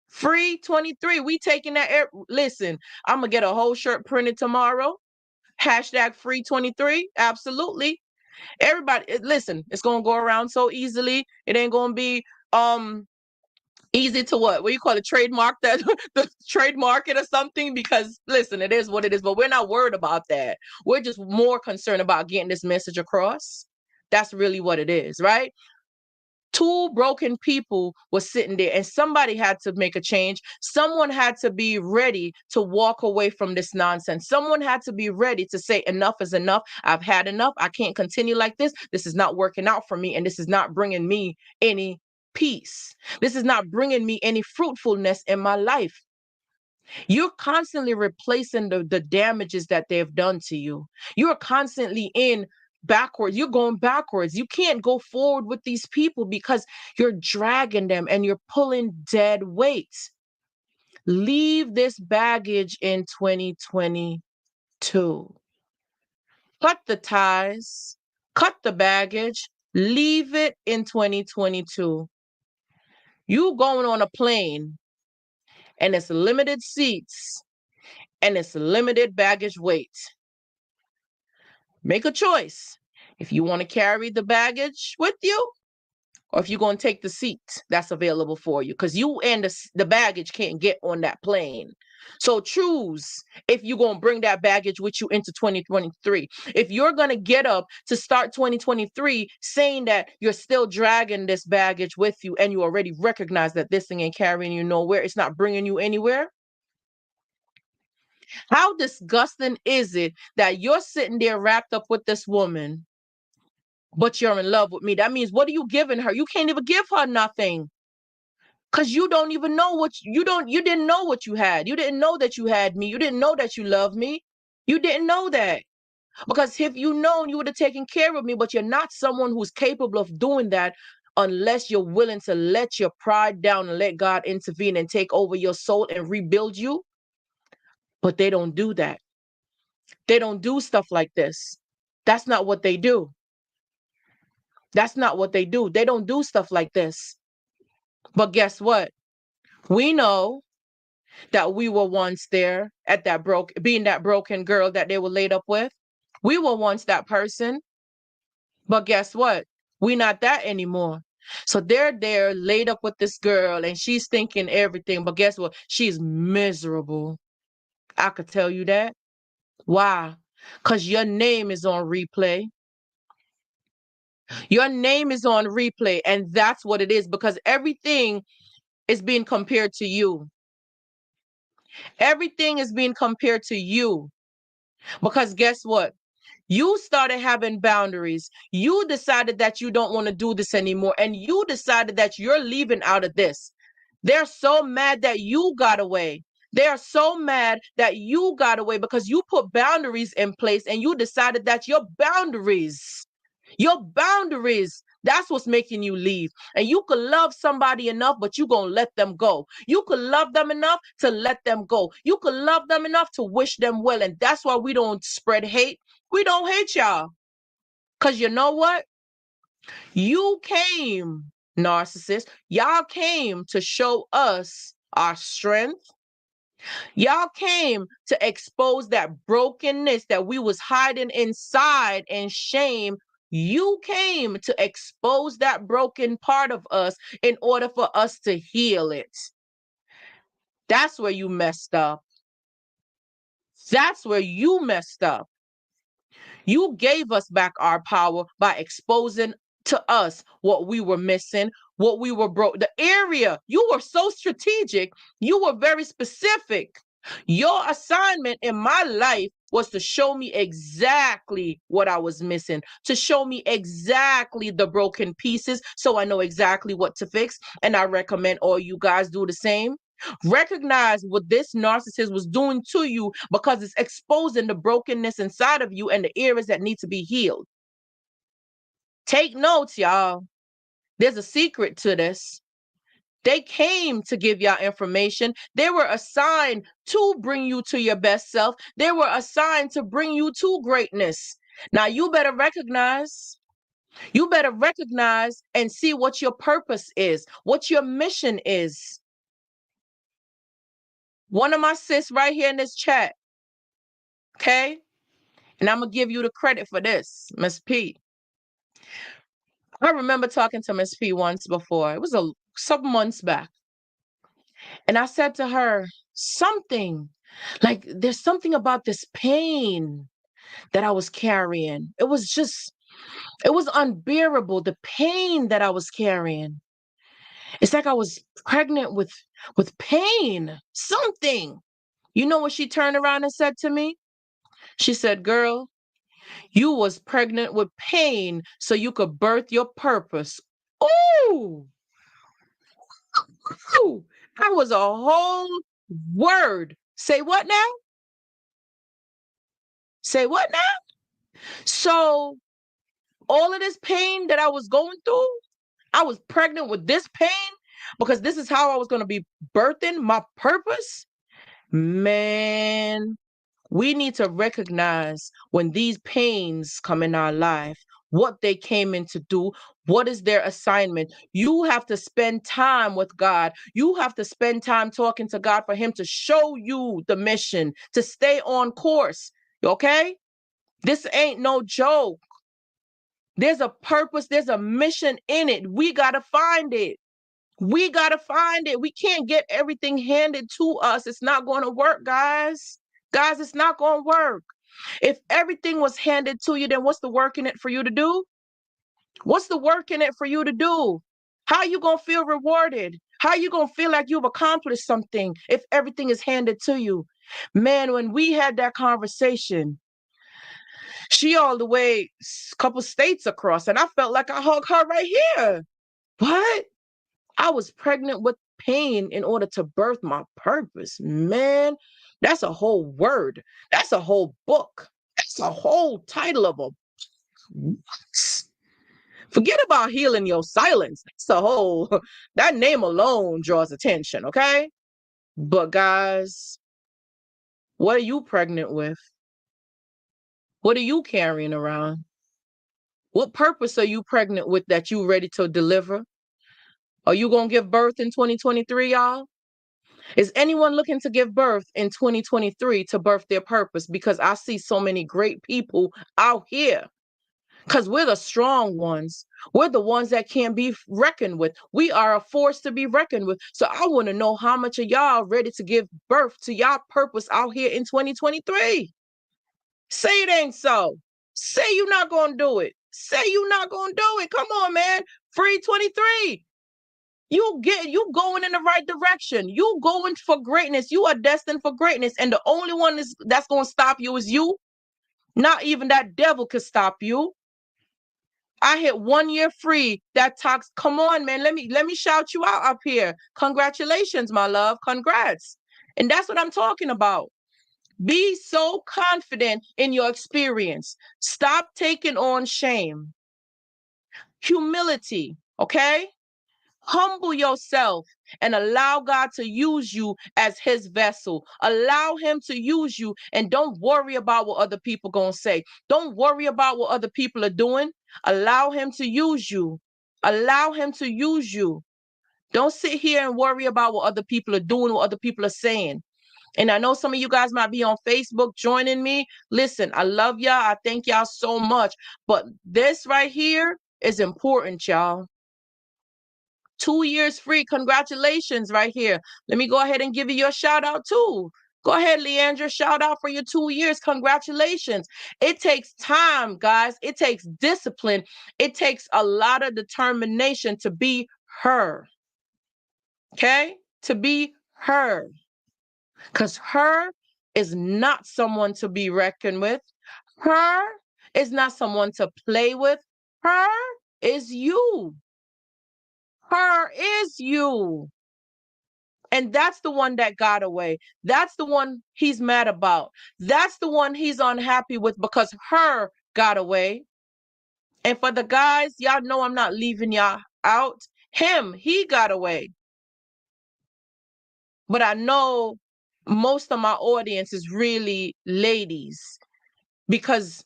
Free 23. We taking that. Listen, I'm going to get a whole shirt printed tomorrow. Hashtag free 23. Absolutely. Everybody, listen, it's going to go around so easily. It ain't going to be easy to what you call it, trademark that the trademark it or something, because listen, it is what it is, but we're not worried about that. We're just more concerned about getting this message across. That's really what it is, right? Two broken people were sitting there and somebody had to make a change. Someone had to be ready to walk away from this nonsense. Someone had to be ready to say enough is enough. I've had enough. I can't continue like this. This is not working out for me, and this is not bringing me any peace. This is not bringing me any fruitfulness in my life. You're constantly replacing the damages that they've done to you. You're constantly in backwards. You're going backwards. You can't go forward with these people because you're dragging them and you're pulling dead weight. Leave this baggage in 2022. Cut the ties, cut the baggage, Leave it in 2022. You going on a plane and it's limited seats and it's limited baggage weight. Make a choice. If you want to carry the baggage with you, or if you're going to take the seat that's available for you, because you and the baggage can't get on that plane. So choose if you're going to bring that baggage with you into 2023. If you're going to get up to start 2023 saying that you're still dragging this baggage with you and you already recognize that this thing ain't carrying you nowhere, it's not bringing you anywhere. How disgusting is it that you're sitting there wrapped up with this woman, but you're in love with me? That means, what are you giving her? You can't even give her nothing. Because you don't even know you didn't know what you had. You didn't know that you had me. You didn't know that you loved me. You didn't know that. Because if you known, you would have taken care of me, but you're not someone who's capable of doing that unless you're willing to let your pride down and let God intervene and take over your soul and rebuild you. But they don't do that. They don't do stuff like this. That's not what they do. That's not what they do. They don't do stuff like this. But guess what? We know that we were once there at that being that broken girl that they were laid up with. We were once that person. But guess what? We not that anymore. So they're there laid up with this girl and she's thinking everything. But guess what? She's miserable. I could tell you that. Why? Because your name is on replay. Your name is on replay. And that's what it is, because everything is being compared to you. Everything is being compared to you. Because guess what? You started having boundaries. You decided that you don't want to do this anymore. And you decided that you're leaving out of this. They're so mad that you got away. They are so mad that you got away because you put boundaries in place and you decided that your boundaries, that's what's making you leave. And you could love somebody enough, but you gonna let them go. You could love them enough to let them go. You could love them enough to wish them well. And that's why we don't spread hate. We don't hate y'all. Because you know what? You came, narcissists. Y'all came to show us our strength. Y'all came to expose that brokenness that we was hiding inside and shame. You came to expose that broken part of us in order for us to heal it. That's where you messed up. That's where you messed up. You gave us back our power by exposing to us what we were missing, what we were broke. The area, you were so strategic, you were very specific. Your assignment in my life was to show me exactly what I was missing, to show me exactly the broken pieces so I know exactly what to fix. And I recommend all you guys do the same. Recognize what this narcissist was doing to you because it's exposing the brokenness inside of you and the areas that need to be healed. Take notes, y'all. There's a secret to this. They came to give y'all information. They were assigned to bring you to your best self. They were assigned to bring you to greatness. Now you better recognize. You better recognize and see what your purpose is, what your mission is. One of my sis right here in this chat, okay? And I'm going to give you the credit for this, Miss P. I remember talking to Miss P once before. It was some months back. And I said to her, something like there's something about this pain that I was carrying. It was unbearable, the pain that I was carrying. It's like I was pregnant with pain, something. You know what she turned around and said to me? She said, girl, you was pregnant with pain so you could birth your purpose. Ooh, ooh, that was a whole word. Say what now? Say what now? So all of this pain that I was going through, I was pregnant with this pain because this is how I was going to be birthing my purpose. Man, we need to recognize when these pains come in our life. what they came in to do. What is their assignment? You have to spend time with God. You have to spend time talking to God for him to show you the mission, to stay on course. Okay? This ain't no joke. There's a purpose, there's a mission in it. We got to find it. We got to find it. We can't get everything handed to us. It's not going to work, guys. Guys, it's not going to work. If everything was handed to you, then what's the work in it for you to do? What's the work in it for you to do? How are you going to feel rewarded? How are you going to feel like you've accomplished something if everything is handed to you? Man, when we had that conversation, she all the way a couple states across, and I felt like I hugged her right here. What? I was pregnant with pain in order to birth my purpose. Man, that's a whole word. That's a whole book. That's a whole title of a what? Forget about healing your silence. That's a whole, that name alone draws attention, okay? But guys, what are you pregnant with? What are you carrying around? What purpose are you pregnant with that you ready to deliver? Are you going to give birth in 2023, y'all? Is anyone looking to give birth in 2023 to birth their purpose? Because I see so many great people out here. Because we're the strong ones. We're the ones that can't be reckoned with. We are a force to be reckoned with. So I want to know how much of y'all ready to give birth to y'all purpose out here in 2023. Say it ain't so. Say you're not going to do it. Say you're not going to do it. Come on, man. Free 23. You going in the right direction. You going for greatness. You are destined for greatness. And the only one that's going to stop you is you. Not even that devil could stop you. I hit 1 year free. That talks. Come on, man. Let me shout you out up here. Congratulations, my love. Congrats. And that's what I'm talking about. Be so confident in your experience. Stop taking on shame. Humility, okay? Humble yourself and allow God to use you as his vessel. Allow him to use you and don't worry about what other people going to say. Don't worry about what other people are doing. Allow him to use you. Allow him to use you. Don't sit here and worry about what other people are doing, what other people are saying. And I know some of you guys might be on Facebook joining me. Listen, I love y'all. I thank y'all so much. But this right here is important, y'all. 2 years free. Congratulations right here. Let me go ahead and give you your shout out too. Go ahead, Leandra. Shout out for your 2 years. Congratulations. It takes time, guys. It takes discipline. It takes a lot of determination to be her. Okay? To be her. Because her is not someone to be reckoned with. Her is not someone to play with. Her is you. Her is you. And that's the one that got away. That's the one he's mad about. That's the one he's unhappy with because her got away. And for the guys, y'all know I'm not leaving y'all out. He got away. But I know most of my audience is really ladies because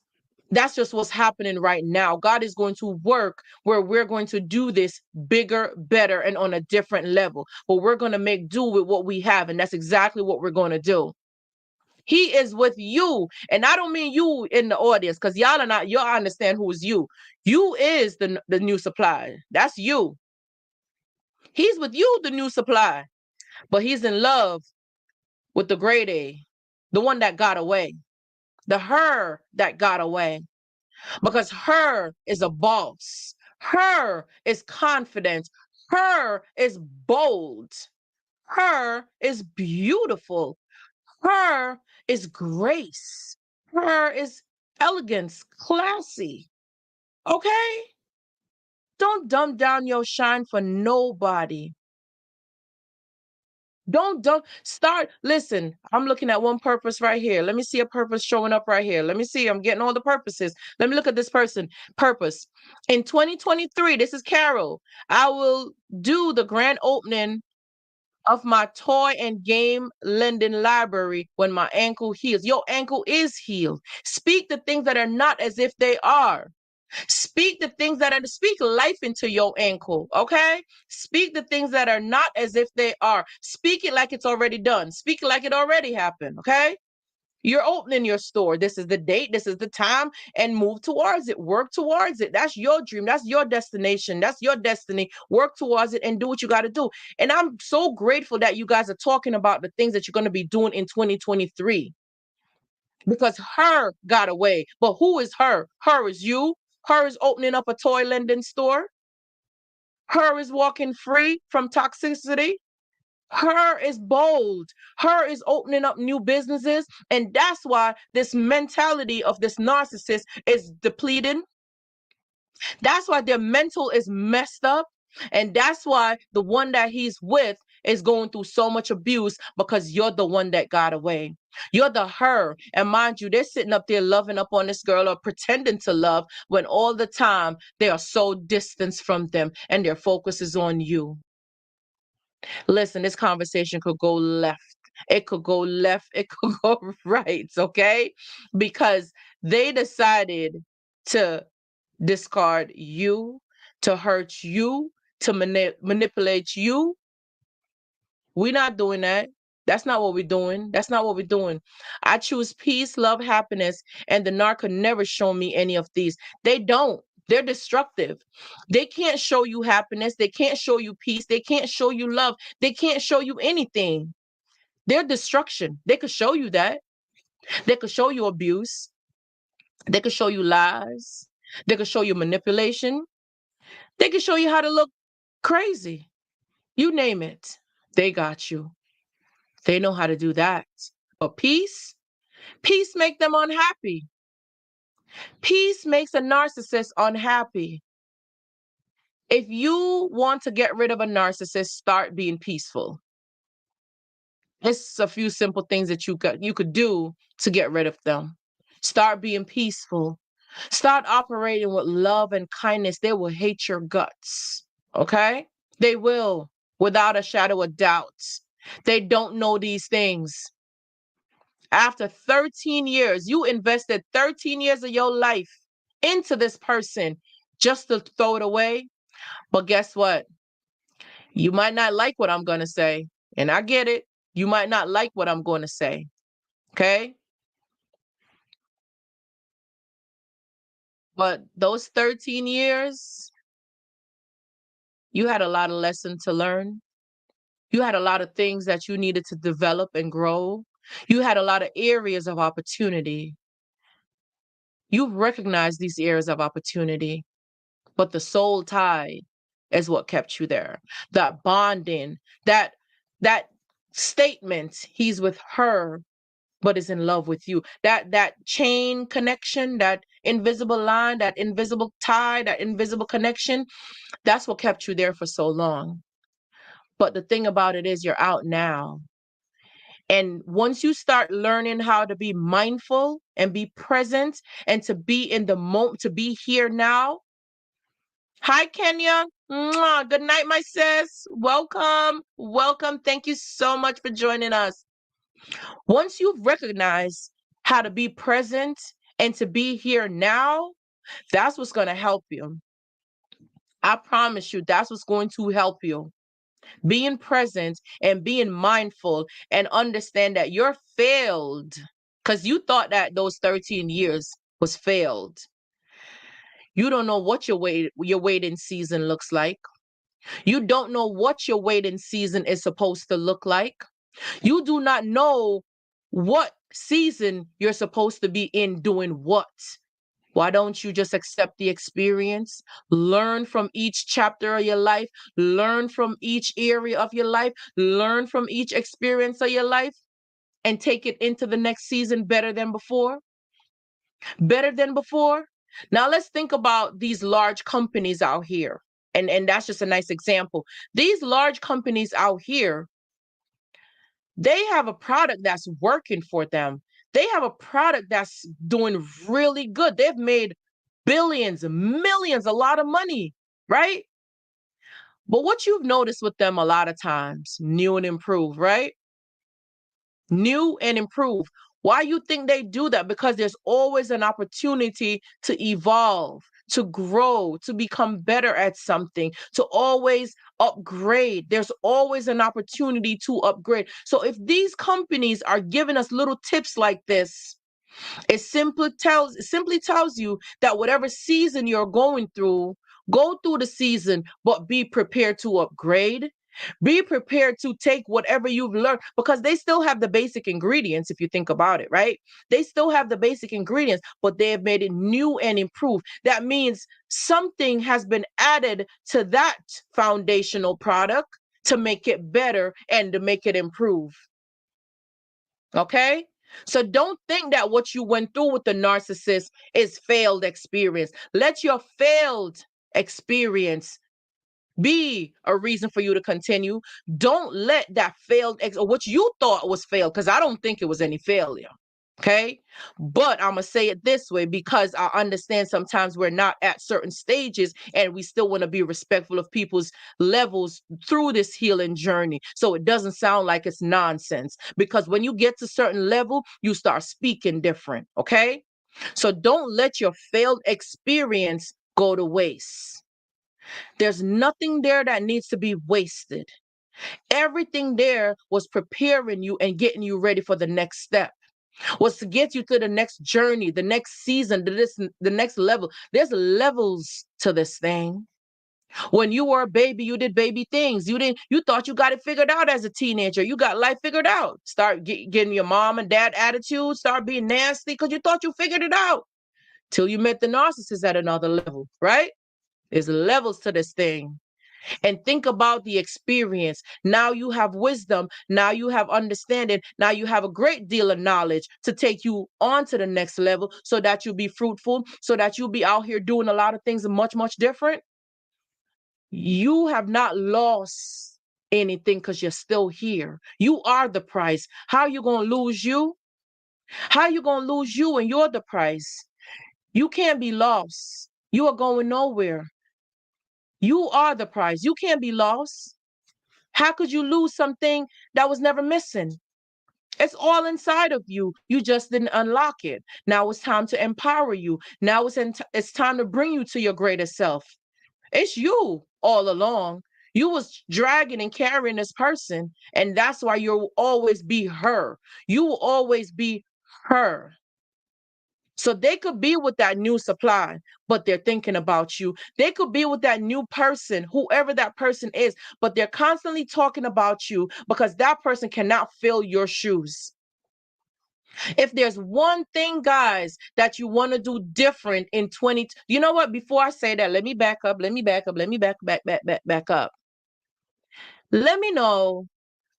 that's just what's happening right now. God is going to work where we're going to do this bigger, better, and on a different level. But we're going to make do with what we have. And that's exactly what we're going to do. He is with you. And I don't mean you in the audience because y'all understand who is you. You is the new supply. That's you. He's with you, the new supply. But he's in love with the grade A, the one that got away, the her that got away. Because her is a boss. Her is confident. Her is bold. Her is beautiful. Her is grace. Her is elegance, classy. Okay? Don't dumb down your shine for nobody. Don't start. Listen, I'm looking at one purpose right here. Let me see a purpose showing up right here. Let me see. I'm getting all the purposes. Let me look at this person. Purpose. In 2023, this is Carol. I will do the grand opening of my toy and game lending library when my ankle heals. Your ankle is healed. Speak the things that are not as if they are. Speak the things that are, speak life into your ankle, okay? Speak the things that are not as if they are. Speak it like it's already done. Speak it like it already happened, okay? You're opening your store. This is the date, this is the time, and move towards it. Work towards it. That's your dream. That's your destination. That's your destiny. Work towards it and do what you got to do. And I'm so grateful that you guys are talking about the things that you're going to be doing in 2023 because her got away. But who is her? Her is you. Her is opening up a toy lending store. Her is walking free from toxicity. Her is bold. Her is opening up new businesses. And that's why this mentality of this narcissist is depleting. That's why their mental is messed up. And that's why the one that he's with is going through so much abuse because you're the one that got away. You're the her. And mind you, they're sitting up there loving up on this girl or pretending to love when all the time they are so distanced from them and their focus is on you. Listen, this conversation could go left. It could go left. It could go right. Okay. Because they decided to discard you, to hurt you, to manipulate you. We're not doing that. That's not what we're doing. That's not what we're doing. I choose peace, love, happiness, and the narc could never show me any of these. They don't. They're destructive. They can't show you happiness. They can't show you peace. They can't show you love. They can't show you anything. They're destruction. They could show you that. They could show you abuse. They could show you lies. They could show you manipulation. They could show you how to look crazy. You name it. They got you. They know how to do that. But peace, peace make them unhappy. Peace makes a narcissist unhappy. If you want to get rid of a narcissist, start being peaceful. It's a few simple things that you could do to get rid of them. Start being peaceful. Start operating with love and kindness. They will hate your guts. Okay? They will, without a shadow of doubt. They don't know these things. After 13 years, you invested 13 years of your life into this person just to throw it away. But guess what? You might not like what I'm going to say. And I get it. You might not like what I'm going to say. Okay? But those 13 years, you had a lot of lessons to learn. You had a lot of things that you needed to develop and grow. You had a lot of areas of opportunity. You've recognized these areas of opportunity, but the soul tie is what kept you there. That bonding, that statement, he's with her, but is in love with you. That chain connection, that invisible line, that invisible tie, that invisible connection, that's what kept you there for so long. But the thing about it is you're out now. And once you start learning how to be mindful and be present and to be in the moment, to be here now. Hi, Kenya. Mwah. Good night, my sis. Welcome. Welcome. Thank you so much for joining us. Once you've recognized how to be present and to be here now, that's what's going to help you. I promise you, that's what's going to help you. Being present and being mindful and understand that you're failed because you thought that those 13 years was failed. You don't know what your waiting season looks like. You don't know what your waiting season is supposed to look like. You do not know what season you're supposed to be in doing what. Why don't you just accept the experience? Learn from each chapter of your life. Learn from each area of your life. Learn from each experience of your life and take it into the next season better than before. Better than before. Now let's think about these large companies out here. And that's just a nice example. These large companies out here, they have a product that's working for them. They have a product that's doing really good. They've made billions, millions, a lot of money, right? But what you've noticed with them a lot of times, new and improved, right? New and improved. Why you think they do that? Because there's always an opportunity to evolve, to grow, to become better at something, to always upgrade. There's always an opportunity to upgrade. So if these companies are giving us little tips like this, it simply tells you that whatever season you're going through, go through the season, but be prepared to upgrade. Be prepared to take whatever you've learned, because they still have the basic ingredients. If you think about it, right? They still have the basic ingredients, but they have made it new and improved. That means something has been added to that foundational product to make it better and to make it improve. Okay? So don't think that what you went through with the narcissist is failed experience. Let your failed experience be a reason for you to continue. Don't let that or what you thought was failed, because I don't think it was any failure. Okay. But I'm going to say it this way, because I understand sometimes we're not at certain stages and we still want to be respectful of people's levels through this healing journey. So it doesn't sound like it's nonsense, because when you get to certain level, you start speaking different. Okay. So don't let your failed experience go to waste. There's nothing there that needs to be wasted. Everything there was preparing you and getting you ready for the next step, was to get you to the next journey, the next season, the next level. There's levels to this thing. When you were a baby, you did baby things. You thought you got it figured out as a teenager. You got life figured out. Start getting your mom and dad attitude, start being nasty because you thought you figured it out. Till you met the narcissist at another level, right? There's levels to this thing. And think about the experience. Now you have wisdom. Now you have understanding. Now you have a great deal of knowledge to take you on to the next level, so that you'll be fruitful, so that you'll be out here doing a lot of things much, much different. You have not lost anything because you're still here. You are the price. How are you going to lose you? How are you going to lose you and you're the price? You can't be lost. You are going nowhere. You are the prize. You can't be lost. How could you lose something that was never missing? It's all inside of you. You just didn't unlock it. Now it's time to empower you. Now it's time to bring you to your greatest self. It's you all along. You was dragging and carrying this person, and that's why you'll always be her. You will always be her. So they could be with that new supply, but they're thinking about you. They could be with that new person, whoever that person is, but they're constantly talking about you because that person cannot fill your shoes. If there's one thing, guys, that you want to do different in 20, you know what? Before I say that, let me back up. Let me back up. Let me back up. Let me know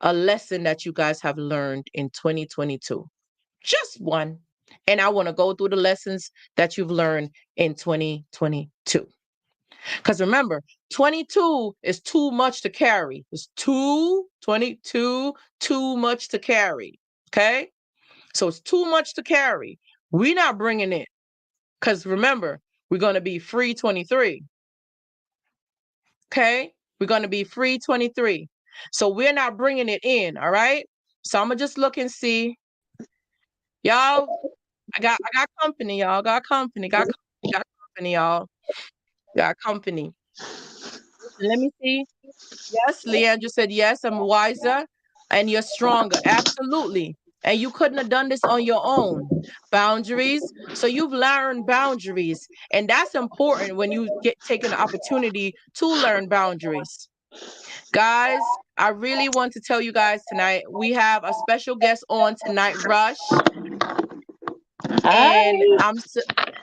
a lesson that you guys have learned in 2022. Just one. And I want to go through the lessons that you've learned in 2022. Because remember, 22 is too much to carry. It's 22, too much to carry. Okay? So it's too much to carry. We're not bringing it. Because remember, we're going to be free 23. Okay? We're going to be free 23. So we're not bringing it in. All right? So I'm going to just look and see. Y'all, I got company, y'all. Got company, y'all. Got company. Let me see. Yes, Leandra said yes, I'm wiser and you're stronger. Absolutely. And you couldn't have done this on your own. Boundaries. So you've learned boundaries. And that's important when you get taken the opportunity to learn boundaries. Guys, I really want to tell you guys tonight, we have a special guest on tonight, Rush. And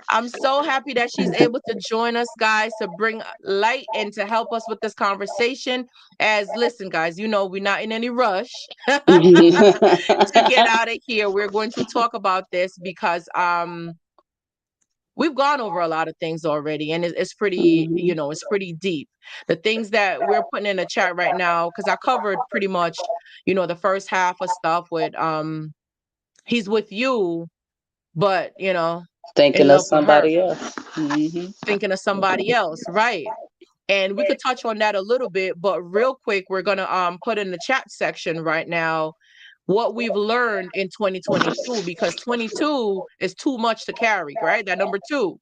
I'm so happy that she's able to join us, guys, to bring light and to help us with this conversation. As listen, guys, you know, we're not in any rush to get out of here. We're going to talk about this because we've gone over a lot of things already, and it's pretty, you know, it's pretty deep. The things that we're putting in the chat right now, because I covered pretty much, you know, the first half of stuff with he's with you, but you know, Thinking in of love with her, somebody else. thinking of somebody else, right? And we could touch on that a little bit, but real quick, we're gonna put in the chat section right now what we've learned in 2022, because 22 is too much to carry, right? That number two.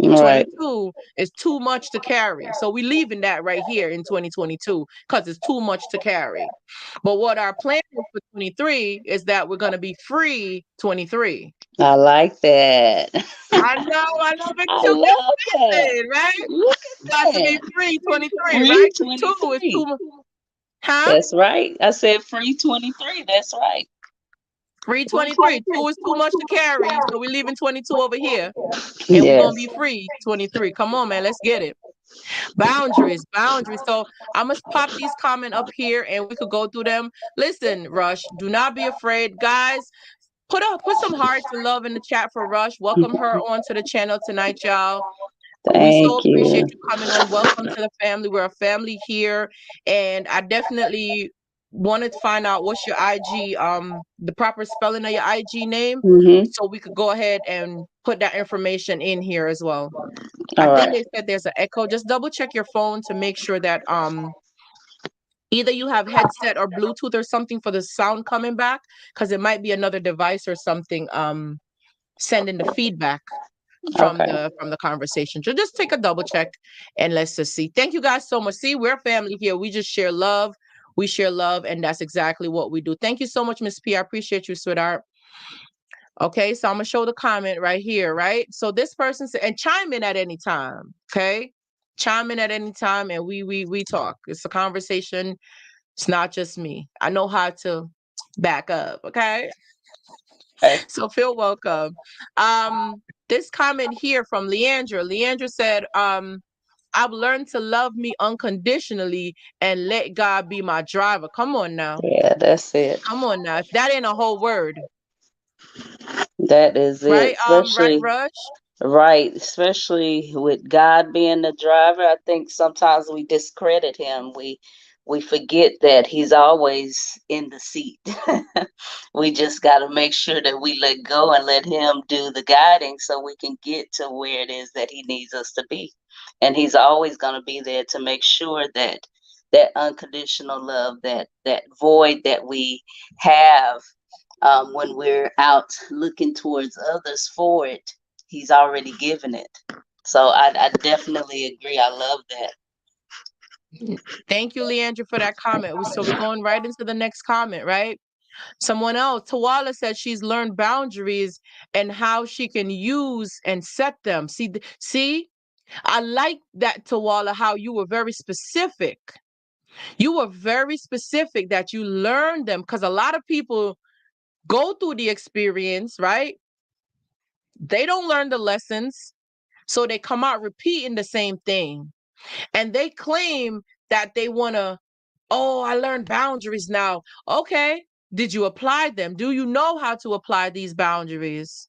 Right. 22 is too much to carry. So we leaving that right here in 2022 because it's too much to carry. But what our plan is for 23 is that we're going to be free 23. I like that. I love it I too. love that. Listen, right? Look Got at to be that. free 23, Free right? Because two is 23. too much. Huh? That's right. I said free 23. That's right. Free 23. Two is too much to carry. So we're leaving 22 over here and we're going to Yes. be free 23. Come on, man. Let's get it. Boundaries, boundaries. So I must pop these comment up here and we could go through them. Listen, Rush, do not be afraid. Guys, put some hearts and love in the chat for Rush. Welcome her onto the channel tonight, y'all. We so Thank appreciate you. you coming on. Welcome to the family. We're a family here. And I definitely wanted to find out what's your IG, the proper spelling of your IG name, Mm-hmm. so we could go ahead and put that information in here as well. I All think right. they said there's an echo. Just double check your phone to make sure that either you have headset or Bluetooth or something for the sound coming back, because it might be another device or something sending the feedback Okay. from the conversation. So just take a double check and let's just see. Thank you guys so much. See, we're family here. We just share love. We share love, and that's exactly what we do. Thank you so much, Miss P. I appreciate you, sweetheart. Okay, so I'm gonna show the comment right here, right? So this person said, and chime in at any time. Okay, chime in at any time, and we talk. It's a conversation. It's not just me. I know how to back up. Okay, Okay. so feel welcome. This comment here from Leandra. Leandra said, I've learned to love me unconditionally and let God be my driver. Come on now. Yeah, that's it. Come on now. If that ain't a whole word, That is it. right? Right, Especially Rush? right, especially with God being the driver. I think sometimes we discredit him. We forget that he's always in the seat. We just got to make sure that we let go and let him do the guiding so we can get to where it is that he needs us to be. And he's always going to be there to make sure that that unconditional love, that void that we have when we're out looking towards others for it, he's already given it. So I definitely agree. I love that. Thank you, Leandra, for that comment. So we're going right into the next comment, right? Someone else, Tawala said she's learned boundaries and how she can use and set them. See, I like that, Tawala, how you were very specific. You were very specific that you learned them, because a lot of people go through the experience, right? They don't learn the lessons. So they come out repeating the same thing. And they claim that they want to, oh, I learned boundaries now. Okay. Did you apply them? Do you know how to apply these boundaries?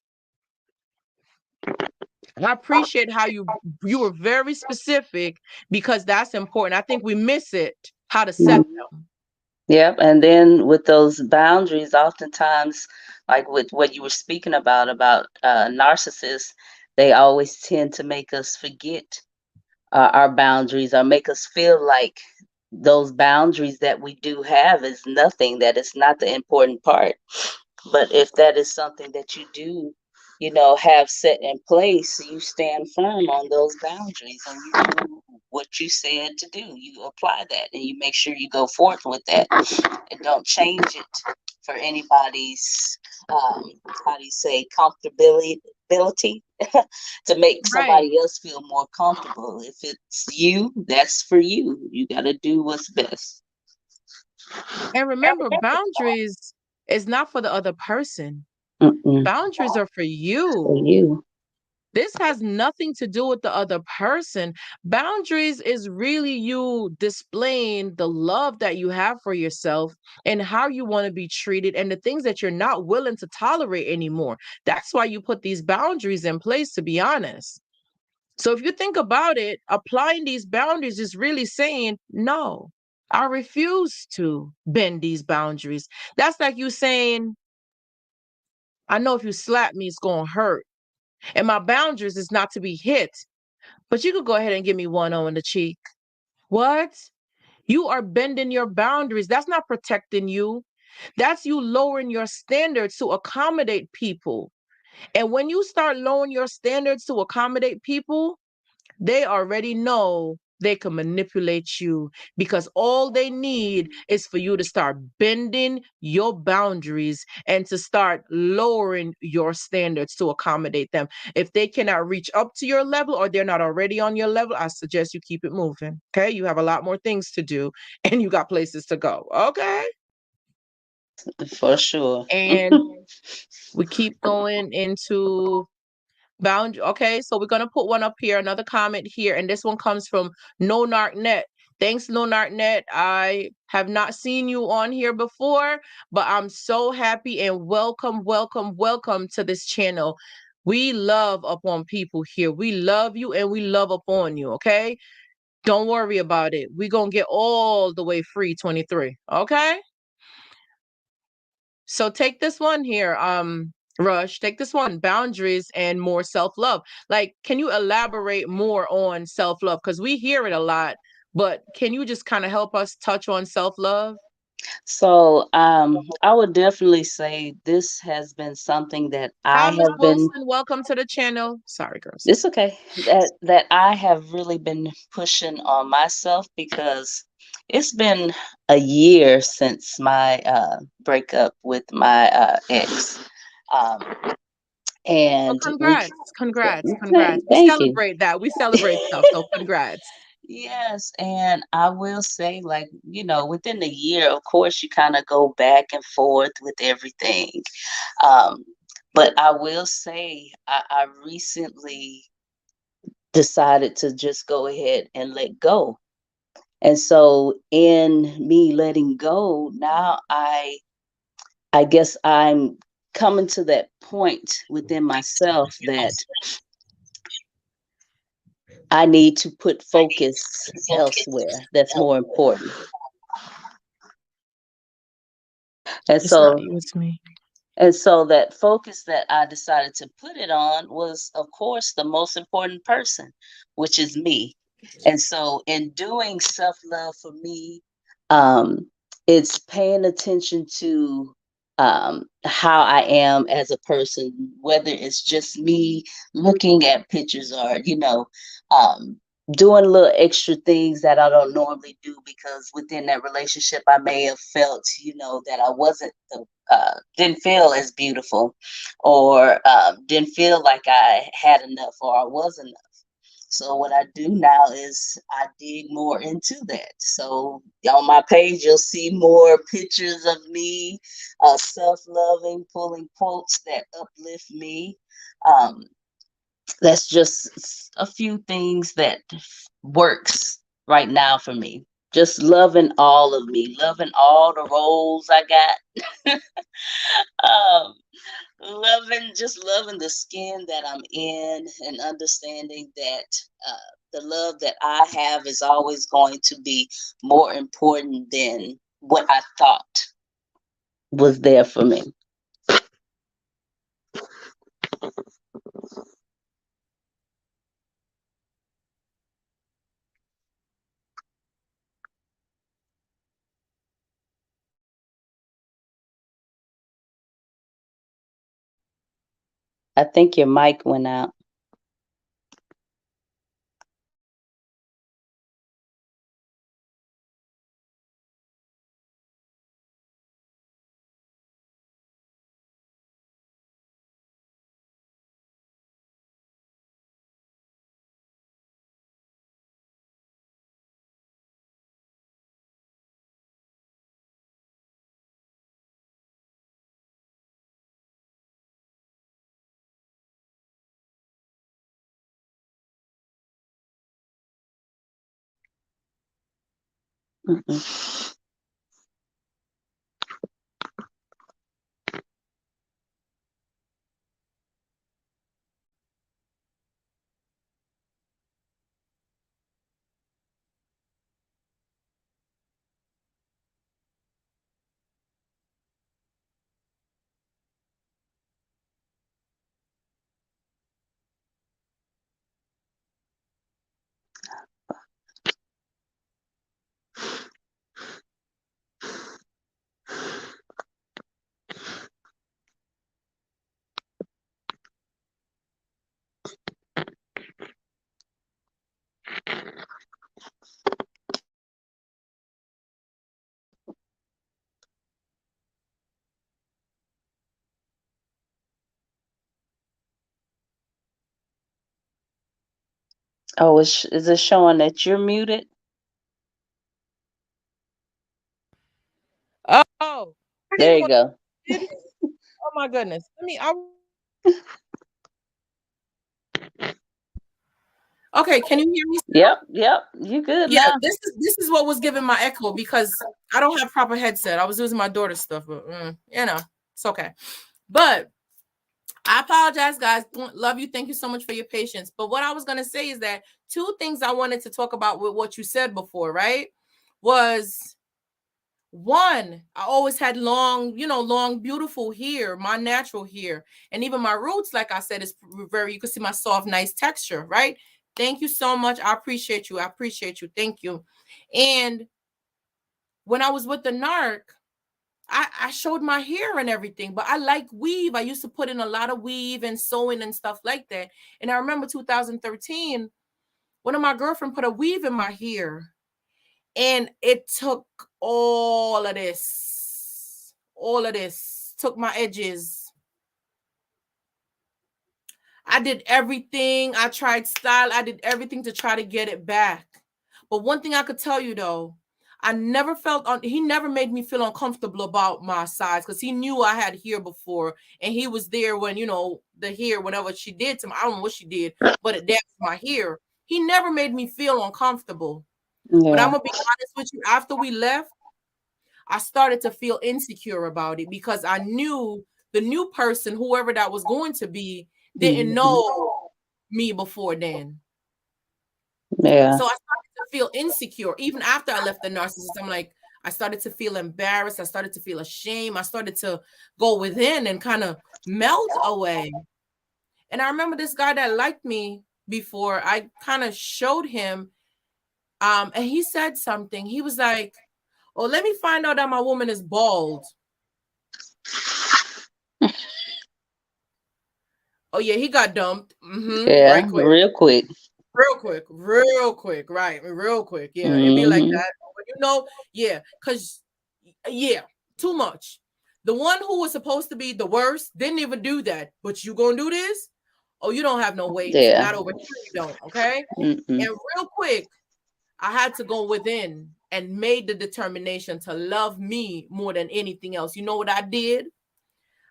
And I appreciate how you were very specific, because that's important. I think we miss it, how to set Mhm. them. Yep. And then with those boundaries, oftentimes, like with what you were speaking about narcissists, they always tend to make us forget our boundaries or make us feel like those boundaries that we do have is nothing, that is not the important part. But if that is something that you do, have set in place, you stand firm on those boundaries and you do what you said to do. You apply that and you make sure you go forth with that and don't change it for anybody's, how do you say, comfortability to make Right. somebody else feel more comfortable. If it's you, that's for you. You got to do what's best. And remember, boundaries is not for the other person. Mm-mm. Boundaries are for For you. you. This has nothing to do with the other person. Boundaries is really you displaying the love that you have for yourself and how you want to be treated and the things that you're not willing to tolerate anymore. That's why you put these boundaries in place, to be honest. So if you think about it, applying these boundaries is really saying, no, I refuse to bend these boundaries. That's like you saying, I know if you slap me, it's going to hurt. And my boundaries is not to be hit, but you could go ahead and give me one on the cheek. What? You are bending your boundaries. That's not protecting you. That's you lowering your standards to accommodate people. And when you start lowering your standards to accommodate people, they already know they can manipulate you, because all they need is for you to start bending your boundaries and to start lowering your standards to accommodate them. If they cannot reach up to your level or they're not already on your level, I suggest you keep it moving. Okay. You have a lot more things to do and you got places to go. Okay. For sure. And we keep going into boundary. Okay, so we're gonna put one up here, another comment here, and this one comes from No Narknet. Thanks, No Narknet. I have not seen you on here before, but I'm so happy and welcome, welcome, welcome to this channel. We love upon people here. We love you and we love upon you. Okay, don't worry about it. We're gonna get all the way free 23. Okay. So take this one here, Rush, take this one, boundaries and more self-love. Like, can you elaborate more on self-love? Because we hear it a lot, but can you just kind of help us touch on self-love? So, I would definitely say this has been something that I Hi, Miss have been. Wilson. Welcome to the channel. Sorry, girls. It's okay. That I have really been pushing on myself because it's been a year since my breakup with my ex. Um, Well, and we congrats, congrats, thank, congrats. We thank you. celebrate that. We celebrate stuff. So congrats. Yes, and I will say, like, within the year, of course, you kind of go back and forth with everything. Um, but I will say, I recently decided to just go ahead and let go. And so in me letting go, now I guess I'm coming to that point within myself that I need to put focus elsewhere that's more important. And It's not so you, it's me. and so that focus that I decided to put it on was, of course, the most important person, which is me. And so, in doing self love for me, um, it's paying attention to how I am as a person, whether it's just me looking at pictures or, um, doing little extra things that I don't normally do because within that relationship, I may have felt, that I wasn't didn't feel as beautiful or didn't feel like I had enough or I was enough. So what I do now is I dig more into that. So on my page, you'll see more pictures of me, self-loving, pulling quotes that uplift me. Um, that's just a few things that works right now for me. Just loving all of me, loving all the roles I got. um, just loving the skin that I'm in and understanding that the love that I have is always going to be more important than what I thought was there for me. I think your mic went out. Mm-mm. Oh, is it showing that you're muted? Oh, I There didn't you want go. it. Oh my goodness. Okay, can you hear me still? Yep, yep. You good Yeah, now? this is what was giving my echo because I don't have proper headset. I was using my daughter's stuff, but it's okay. But I apologize, guys. Love you. Thank you so much for your patience. But what I was gonna say is that two things I wanted to talk about with what you said before, right? Was one, I always had long, beautiful hair, my natural hair, and even my roots, like I said, is very. You can see my soft, nice texture, right? Thank you so much. I appreciate you. I appreciate you. Thank you. And when I was with the narc, I showed my hair and everything, but I like weave. I used to put in a lot of weave and sewing and stuff like that. And I remember 2013, one of my girlfriend put a weave in my hair, and it took all of this, took my edges. I did everything. I tried style. I did everything to try to get it back. But one thing I could tell you though, I never felt on. He never made me feel uncomfortable about my size because he knew I had hair before, and he was there when the hair, whatever she did to me. I don't know what she did, but it damaged my hair. He never made me feel uncomfortable. But I'm Yeah. gonna be honest with you. After we left, I started to feel insecure about it because I knew the new person, whoever that was going to be, didn't Mhm. know me before then. Yeah. So I started to feel insecure. Even after I left the narcissist, I'm like, I started to feel embarrassed. I started to feel ashamed. I started to go within and kind of melt away. And I remember this guy that liked me before, I kind of showed him, and he said something. He was like, "Oh, let me find out that my woman is bald." Oh yeah, he got dumped. Yeah, Right quick. real quick. Real quick, right? Real quick. Yeah, it'd be like Mhm. that. But yeah, because yeah, too much. The one who was supposed to be the worst didn't even do that. But you gonna do this? Oh, you don't have no weight. Yeah. Not over here, you don't. Okay. Mm-mm. And real quick, I had to go within and made the determination to love me more than anything else. You know what I did?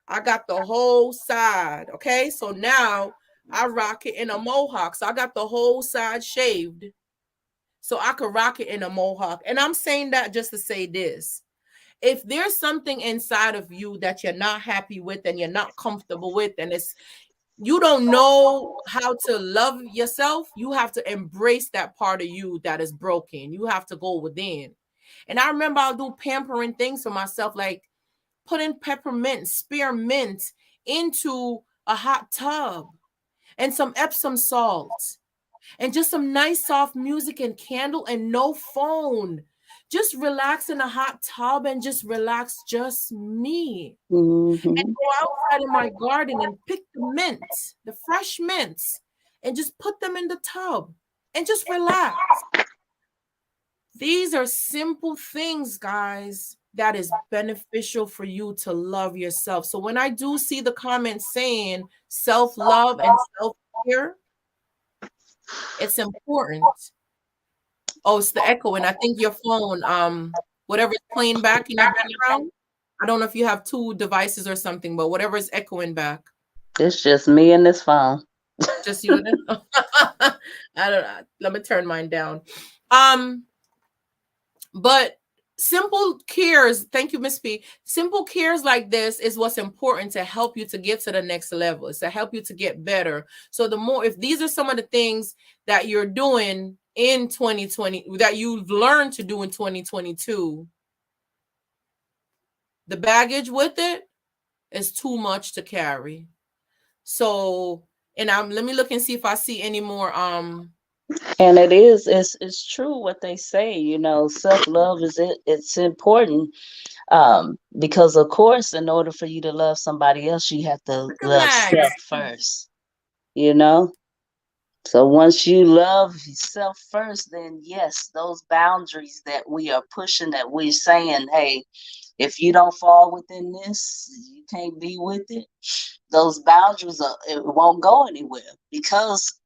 I got the whole side. Okay. So now I rock it in a mohawk. So I got the whole side shaved so I could rock it in a mohawk. And I'm saying that just to say this. If there's something inside of you that you're not happy with and you're not comfortable with, and you don't know how to love yourself, you have to embrace that part of you that is broken. You have to go within. And I remember I'll do pampering things for myself, like putting peppermint, spearmint into a hot tub and some Epsom salt and just some nice soft music and candle and no phone. Just relax in a hot tub and just relax, just me. And Mhm. go outside in my garden and pick the mints, the fresh mints, and just put them in the tub and just relax. These are simple things, guys, that is beneficial for you to love yourself. So when I do see the comments saying self-love and self-care, it's important. Oh, it's the echoing. I think your phone, whatever is playing back in your background. I don't know if you have two devices or something, but whatever is echoing back, It's just me and this phone. just you. I don't know. Let me turn mine down. Um, but simple cares, thank you, Miss P. Simple cares like this is what's important to help you to get to the next level. It's to help you to get better. So the more, if these are some of the things that you're doing in 2020 that you've learned to do in 2022, the baggage with it is too much to carry. So, and let me look and see if I see any more. And it's true what they say, self-love it's important. Because of course, in order for you to love somebody else, you have to Look at love self Max. first, you know? So once you love yourself first, then yes, those boundaries that we are pushing, that we're saying, hey, if you don't fall within this, you can't be with it. Those boundaries it won't go anywhere because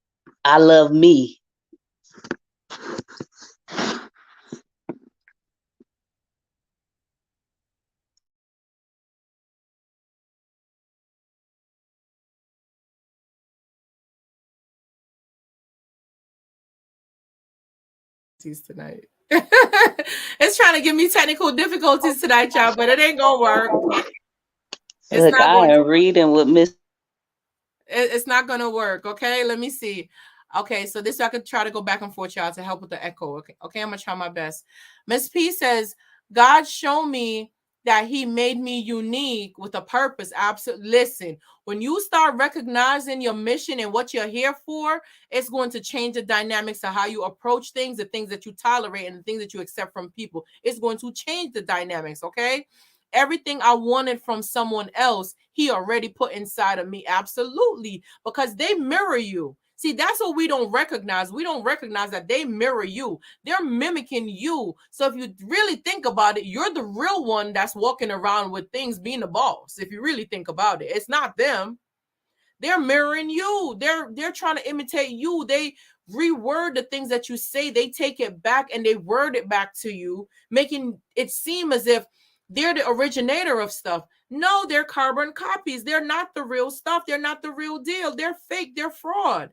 I love me. Tonight. It's trying to give me technical difficulties tonight, y'all, but it ain't gonna work. It's Look, not I going to am reading with Miss. it's not gonna work. Okay, let me see. Okay, so this I could try to go back and forth, y'all, to help with the echo. Okay, I'm gonna try my best. Miss P says, God show me that He made me unique with a purpose. Absolutely. Listen, when you start recognizing your mission and what you're here for, it's going to change the dynamics of how you approach things, the things that you tolerate, and the things that you accept from people. It's going to change the dynamics. Okay. Everything I wanted from someone else, he already put inside of me. Absolutely. Because they mirror you. See, that's what we don't recognize. We don't recognize that they mirror you. They're mimicking you. So if you really think about it, you're the real one that's walking around with things being the boss. If you really think about it, it's not them. They're mirroring you. They're trying to imitate you. They reword the things that you say. They take it back and they word it back to you, making it seem as if they're the originator of stuff. No, they're carbon copies. They're not the real stuff. They're not the real deal. They're fake. They're fraud.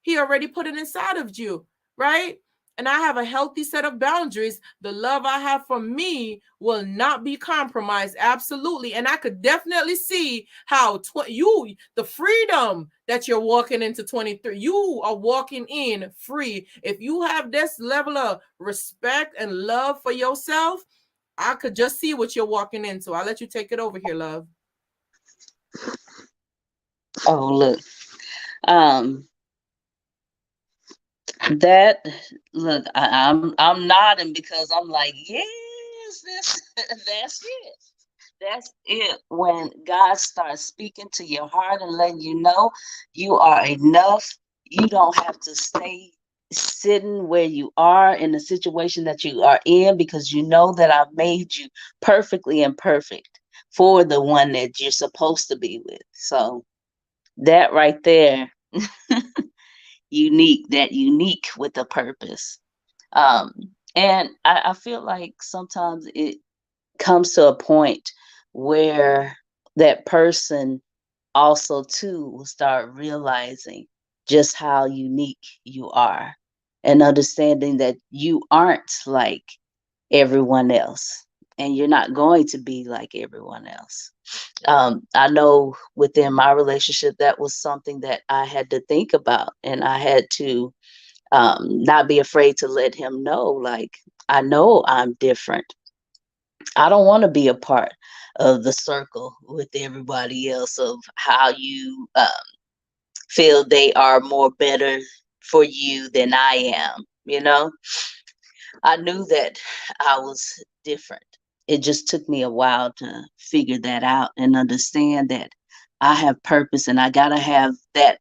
He already put it inside of you, right? And I have a healthy set of boundaries. The love I have for me will not be compromised. Absolutely. And I could definitely see how the freedom that you're walking into 23, you are walking in free. If you have this level of respect and love for yourself, I could just see what you're walking into. I'll let you take it over here, love. Oh, look. Um, that look, I'm nodding because I'm like, yes, that's it. That's it. When God starts speaking to your heart and letting you know you are enough, you don't have to stay sitting where you are in the situation that you are in, because you know that I've made you perfectly imperfect for the one that you're supposed to be with. So that right there, unique with a purpose. Um, and I feel like sometimes it comes to a point where that person also too will start realizing just how unique you are, and understanding that you aren't like everyone else, and you're not going to be like everyone else. I know within my relationship, that was something that I had to think about, and I had to not be afraid to let him know, like, I know I'm different. I don't want to be a part of the circle with everybody else of how you feel they are more better for you than I am. You know, I knew that I was different. It just took me a while to figure that out and understand that I have purpose, and I got to have that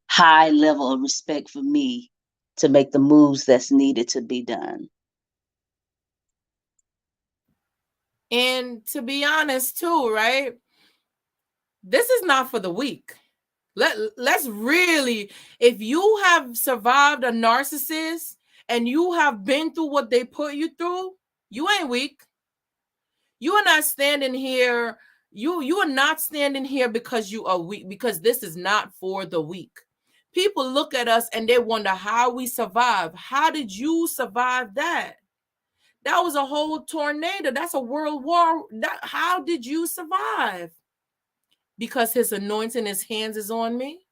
high level of respect for me to make the moves that's needed to be done. And to be honest, too, right? This is not for the weak. Let's really, if you have survived a narcissist and you have been through what they put you through, you ain't weak. You are not standing here. You are not standing here because you are weak, because this is not for the weak. People look at us and they wonder how we survive. How did you survive that? That was a whole tornado. That's a world war. How did you survive? Because his anointing, his hands is on me.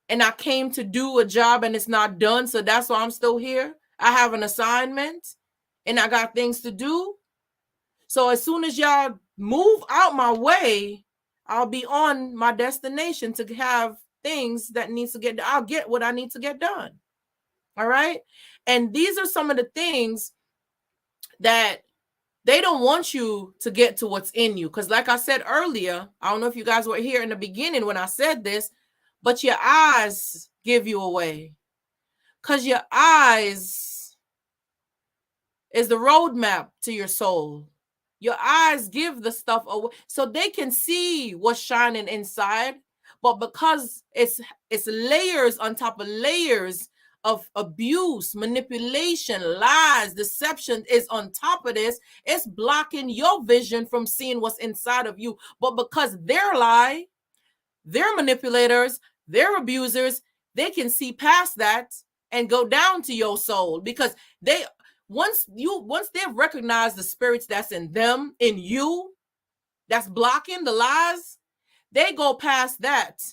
And I came to do a job and it's not done. So that's why I'm still here. I have an assignment and I got things to do. So as soon as y'all move out my way, I'll be on my destination to have things that needs to get, I'll get what I need to get done. All right. And these are some of the things that they don't want you to get to what's in you. Because like I said earlier, I don't know if you guys were here in the beginning when I said this, but your eyes give you away. Because your eyes is the roadmap to your soul. Your eyes give the stuff away so they can see what's shining inside. But because it's layers on top of layers of abuse, manipulation, lies, deception is on top of this. It's blocking your vision from seeing what's inside of you. But because they're they're manipulators, they're abusers, they can see past that and go down to your soul, because once they've recognized the spirits that's in them, in you, that's blocking the lies, they go past that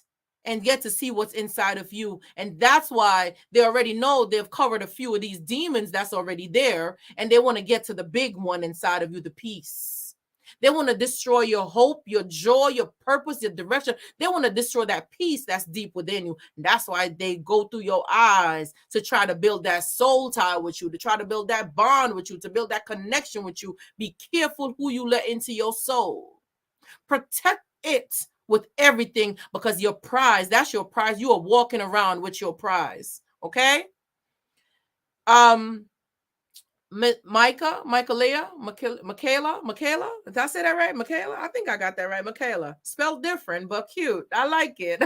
and get to see what's inside of you. And that's why they already know they've covered a few of these demons that's already there, and they want to get to the big one inside of you, the peace. They want to destroy your hope, your joy, your purpose, your direction. They want to destroy that peace that's deep within you. And that's why they go through your eyes to try to build that soul tie with you, to try to build that bond with you, to build that connection with you. Be careful who you let into your soul. Protect it with everything, because your prize, that's your prize. You are walking around with your prize. Okay? Michaela, did I say that right? Michaela? I think I got that right. Michaela. Spelled different, but cute. I like it.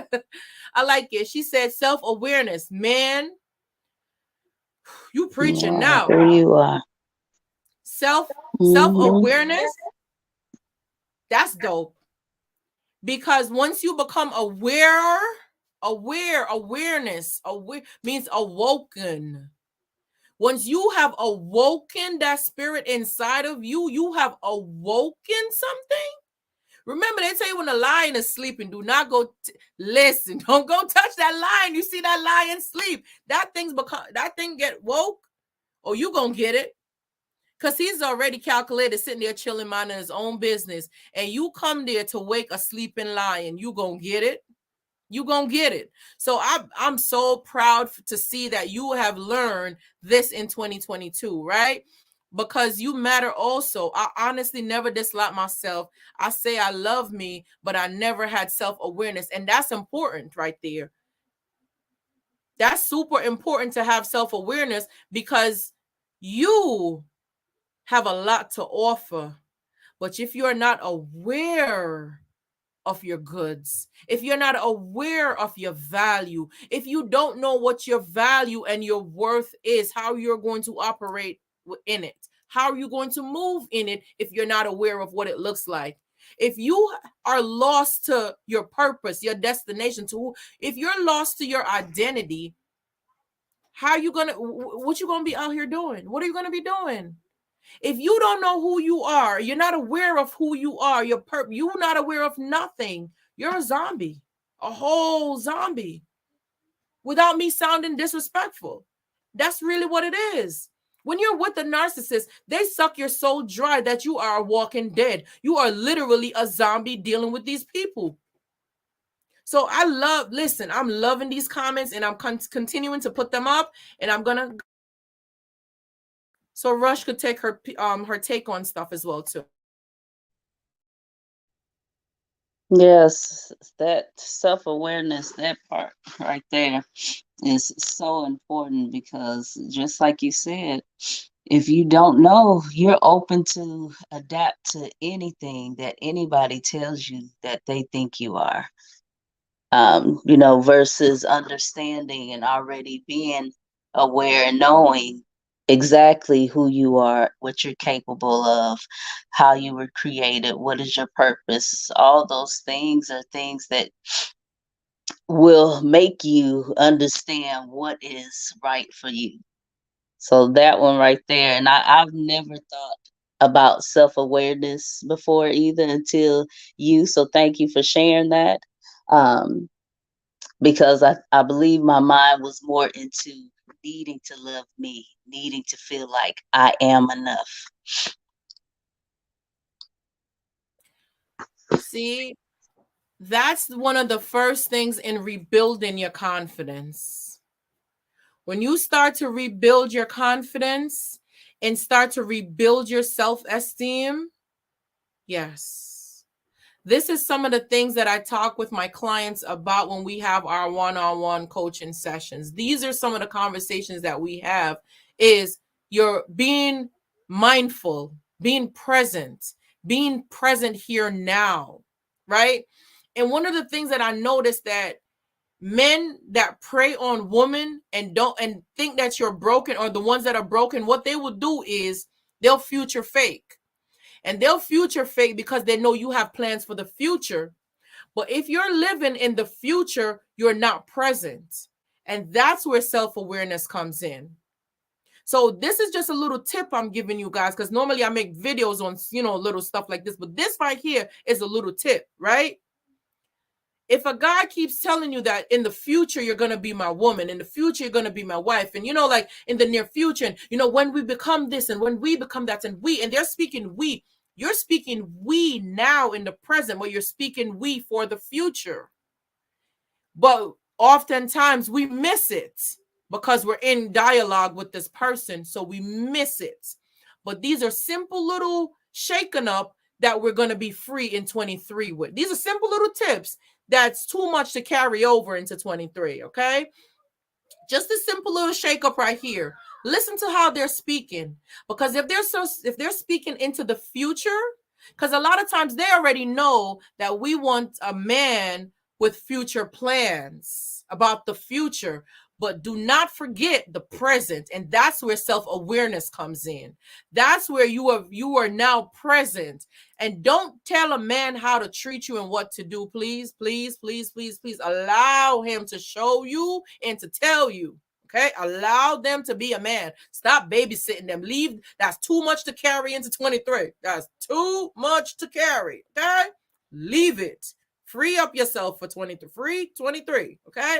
I like it. She said self-awareness. Man, you preaching now. There you are. Self-awareness. That's dope. Because once you become awareness means awoken. Once you have awoken that spirit inside of you, you have awoken something. Remember, they tell you when a lion is sleeping, do not go listen. Don't go touch that lion. You see that lion sleep. That thing get woke, or you gonna get it. Because he's already calculated, sitting there chilling, minding his own business. And you come there to wake a sleeping lion. You gonna get it. You gonna get it. So I'm so proud to see that you have learned this in 2022, right? Because you matter also. I honestly never dislike myself. I say I love me, but I never had self-awareness. And that's important right there. That's super important to have self-awareness, because you have a lot to offer. But if you're not aware of your goods, if you're not aware of your value, if you don't know what your value and your worth is, how you're going to operate in it, how are you going to move in it if you're not aware of what it looks like? If you are lost to your purpose, your destination, if you're lost to your identity, how are you gonna, what you gonna be out here doing? What are you gonna be doing? If you don't know who you are, you're not aware of who you are, you're not aware of nothing, you're a zombie, a whole zombie, without me sounding disrespectful. That's really what it is. When you're with the narcissist, they suck your soul dry that you are a walking dead. You are literally a zombie dealing with these people. So I'm loving these comments, and I'm continuing to put them up, and I'm gonna, so Rush could take her take on stuff as well too. Yes, that self-awareness, that part right there is so important, because just like you said, if you don't know, you're open to adapt to anything that anybody tells you that they think you are. Versus understanding and already being aware and knowing exactly who you are, what you're capable of, how you were created, what is your purpose. All those things are things that will make you understand what is right for you. So that one right there, and I've never thought about self-awareness before either until you. So thank you for sharing that. Because I believe my mind was more into needing to love me, needing to feel like I am enough. See, that's one of the first things in rebuilding your confidence. When you start to rebuild your confidence and start to rebuild your self-esteem, yes. This is some of the things that I talk with my clients about when we have our one-on-one coaching sessions. These are some of the conversations that we have, is you're being mindful, being present here now, right? And one of the things that I noticed that men that prey on women and think that you're broken, or the ones that are broken, what they will do is they'll future fake. And they'll future fake because they know you have plans for the future. But if you're living in the future, you're not present. And that's where self-awareness comes in. So this is just a little tip I'm giving you guys, because normally I make videos on, little stuff like this. But this right here is a little tip, right? If a guy keeps telling you that in the future you're going to be my woman, in the future you're going to be my wife, and like in the near future, and when we become this and when we become that, and they're speaking we, you're speaking we now in the present, but you're speaking we for the future. But oftentimes we miss it because we're in dialogue with this person, so we miss it. But these are simple little shaken up that we're going to be free in 23 with. These are simple little tips that's too much to carry over into 23, okay? Just a simple little shake up right here. Listen to how they're speaking, because if they're speaking into the future, because a lot of times they already know that we want a man with future plans about the future. But do not forget the present, and that's where self-awareness comes in. That's where you are now present. And don't tell a man how to treat you and what to do. Please, please, please, please, please allow him to show you and to tell you. Okay, allow them to be a man. Stop babysitting them. Leave. That's too much to carry into 23. That's too much to carry. Okay, leave it. Free up yourself for 23. Free 23. Okay.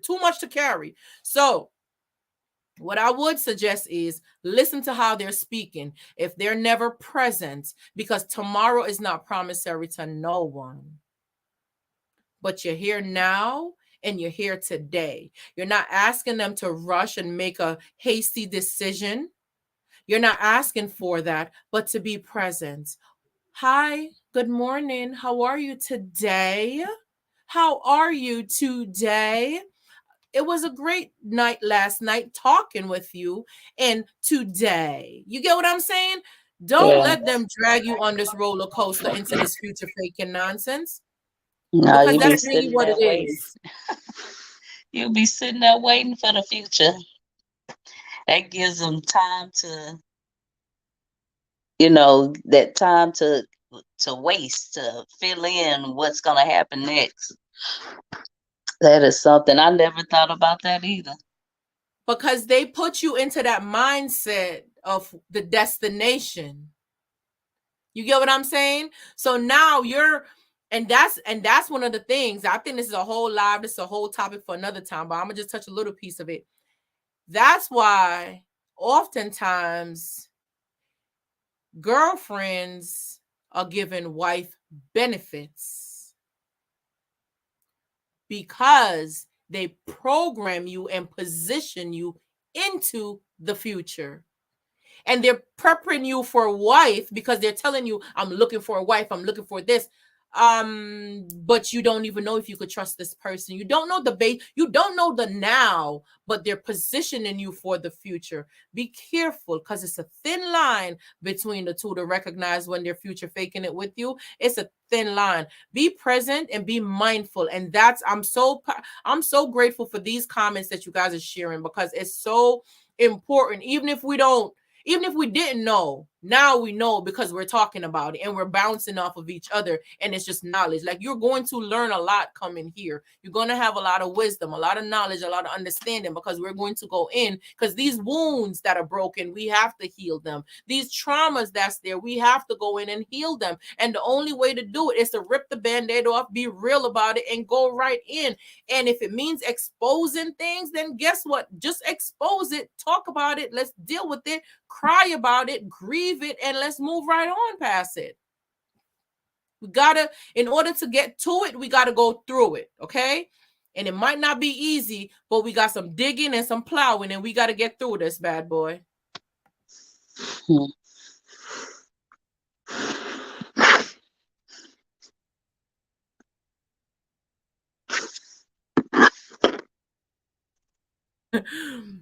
Too much to carry. So what I would suggest is listen to how they're speaking. If they're never present, because tomorrow is not promissory to no one. But you're here now and you're here today. You're not asking them to rush and make a hasty decision. You're not asking for that, but to be present. Hi, good morning. How are you today? How are you today? It was a great night last night talking with you. And today, you get what I'm saying? Don't let them drag you on this roller coaster into this future faking nonsense. No, Because you be that's really sitting what there it waiting. is. You'll be sitting there waiting for the future. That gives them time to, that time to waste, to fill in what's going to happen next. That is something I never thought about that either. Because they put you into that mindset of the destination. You get what I'm saying? So now and that's one of the things. I think this is a whole topic for another time, but I'm gonna just touch a little piece of it. That's why oftentimes girlfriends are given wife benefits, because they program you and position you into the future. And they're prepping you for a wife because they're telling you, I'm looking for a wife, I'm looking for this. But you don't even know if you could trust this person. You don't know the base, you don't know the now, but they're positioning you for the future. Be careful, because it's a thin line between the two to recognize when they're future faking it with you. It's a thin line. Be present and be mindful. And that's I'm so grateful for these comments that you guys are sharing, because it's so important. Even if we didn't know, now we know, because we're talking about it and we're bouncing off of each other, and it's just knowledge. Like, you're going to learn a lot coming here. You're going to have a lot of wisdom, a lot of knowledge, a lot of understanding, because we're going to go in, because these wounds that are broken, we have to heal them. These traumas that's there, we have to go in and heal them. And the only way to do it is to rip the band-aid off, be real about it, and go right in. And if it means exposing things, then guess what? Just expose it, talk about it, let's deal with it, cry about it, grieve it, and let's move right on past it. We gotta, in order to get to it, we gotta go through it, okay? And it might not be easy, but we got some digging and some plowing, and we gotta get through this bad boy.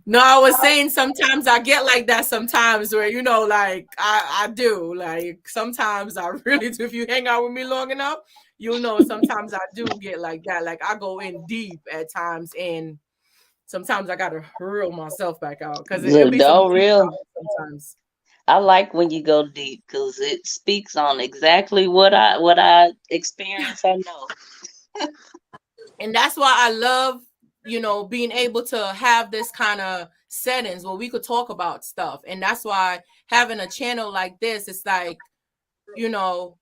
No, I was saying sometimes I get like that sometimes, where, like I do. Like, sometimes I really do. If you hang out with me long enough, You know, sometimes I do get like that. Like I go in deep at times, and sometimes I gotta reel myself back out because it'll Look, be some don't deep real. talk sometimes. I like when you go deep because it speaks on exactly what I experience. I know. And that's why I love, you know, being able to have this kind of settings where we could talk about stuff. And that's why having a channel like this, it's like, you know,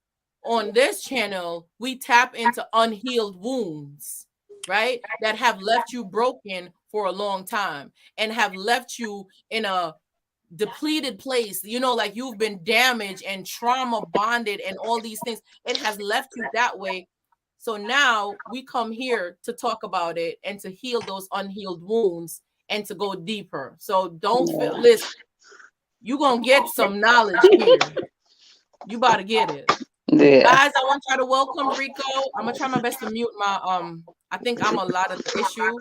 on this channel, we tap into unhealed wounds, right? That have left you broken for a long time and have left you in a depleted place, you know, like you've been damaged and trauma bonded and all these things. It has left you that way. So now we come here to talk about it and to heal those unhealed wounds and to go deeper. So don't feel, Yeah. listen, you're going to get some knowledge here. You about to get it. Yeah. Guys, I want y'all to welcome Rico. I'm gonna try my best to mute my I think I'm a lot of the issue.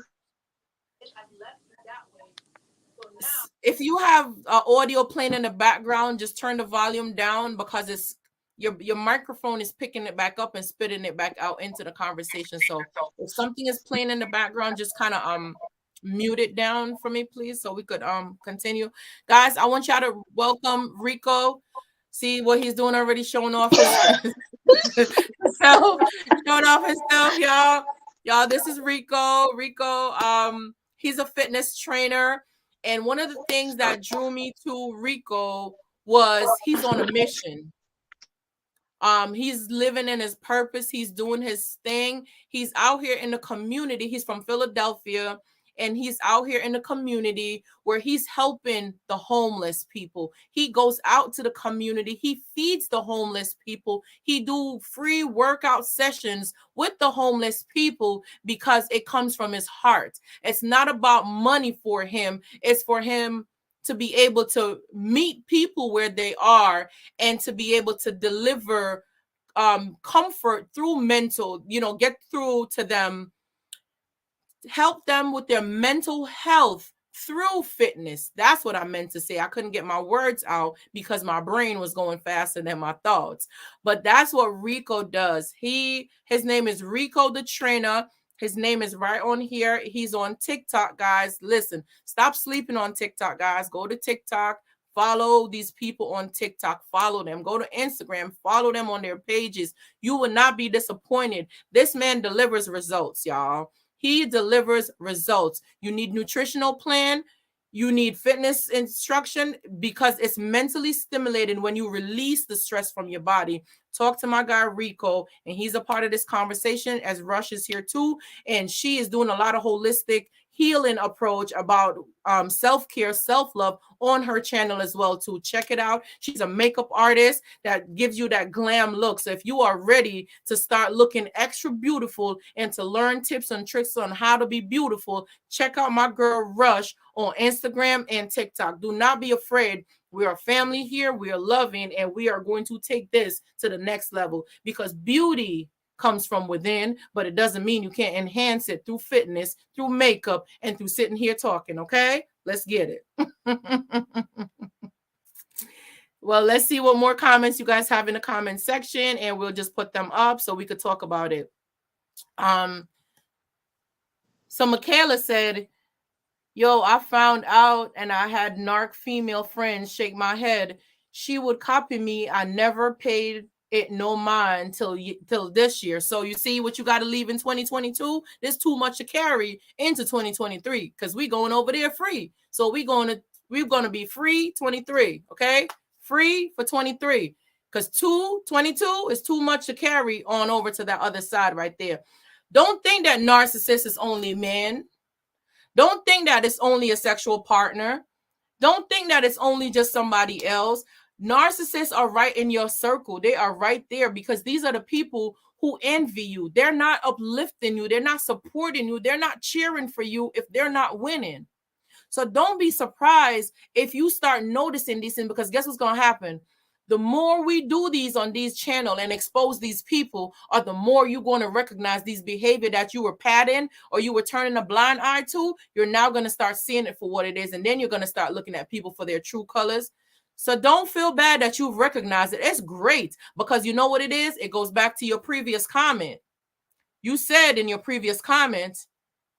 If you have audio playing in the background, just turn the volume down because it's your microphone is picking it back up and spitting it back out into the conversation. So if something is playing in the background, just kind of mute it down for me, please, so we could continue. Guys, I want y'all to welcome Rico. See what he's doing already, showing off his self, showing off his stuff, y'all. Y'all, this is Rico. Rico, he's a fitness trainer. And one of the things that drew me to Rico was he's on a mission. He's living in his purpose, he's doing his thing, he's out here in the community. He's from Philadelphia, and he's out here in the community where he's helping the homeless people. He goes out to the community, he feeds the homeless people, he do free workout sessions with the homeless people because it comes from his heart. It's not about money for him, it's for him to be able to meet people where they are and to be able to deliver comfort through mental, you know, get through to them, help them with their mental health through fitness. That's what I meant to say. I couldn't get my words out because my brain was going faster than my thoughts. But that's what Rico does. His name is Rico the Trainer. His name is right on here. He's on TikTok, guys. Listen, stop sleeping on TikTok, guys. Go to TikTok. Follow these people on TikTok. Follow them. Go to Instagram. Follow them on their pages. You will not be disappointed. This man delivers results, y'all. He delivers results. You need nutritional plan. You need fitness instruction because it's mentally stimulating when you release the stress from your body. Talk to my guy Rico, and he's a part of this conversation as Rush is here too. And she is doing a lot of holistic healing approach about self-care, self-love on her channel as well too. Check it out. She's a makeup artist that gives you that glam look. So if you are ready to start looking extra beautiful and to learn tips and tricks on how to be beautiful, check out my girl Rush on Instagram and TikTok. Do not be afraid. We are family here. We are loving, and we are going to take this to the next level because beauty comes from within, but it doesn't mean you can't enhance it through fitness, through makeup, and through sitting here talking. Okay, let's get it. Well, let's see what more comments you guys have in the comment section, and we'll just put them up so we could talk about it. So Michaela said, yo, I found out and I had narc female friends shake my head. She would copy me. I never paid it no mind till this year. So you see what you got to leave in 2022. There's too much to carry into 2023 because we going over there free. So we're gonna be free 23. Okay, free for 23 because 22 is too much to carry on over to that other side right there. Don't think that narcissist is only men. Don't think that it's only a sexual partner. Don't think that it's only just somebody else. Narcissists are right in your circle. They are right there because these are the people who envy you. They're not uplifting you. They're not supporting you. They're not cheering for you if they're not winning. So don't be surprised if you start noticing these things because guess what's going to happen? The more we do these on these channels and expose these people, or the more you're going to recognize these behavior that you were padding or you were turning a blind eye to, you're now going to start seeing it for what it is. And then you're going to start looking at people for their true colors. So don't feel bad that you've recognized it. It's great, because you know what it is? It goes back to your previous comment. You said in your previous comment,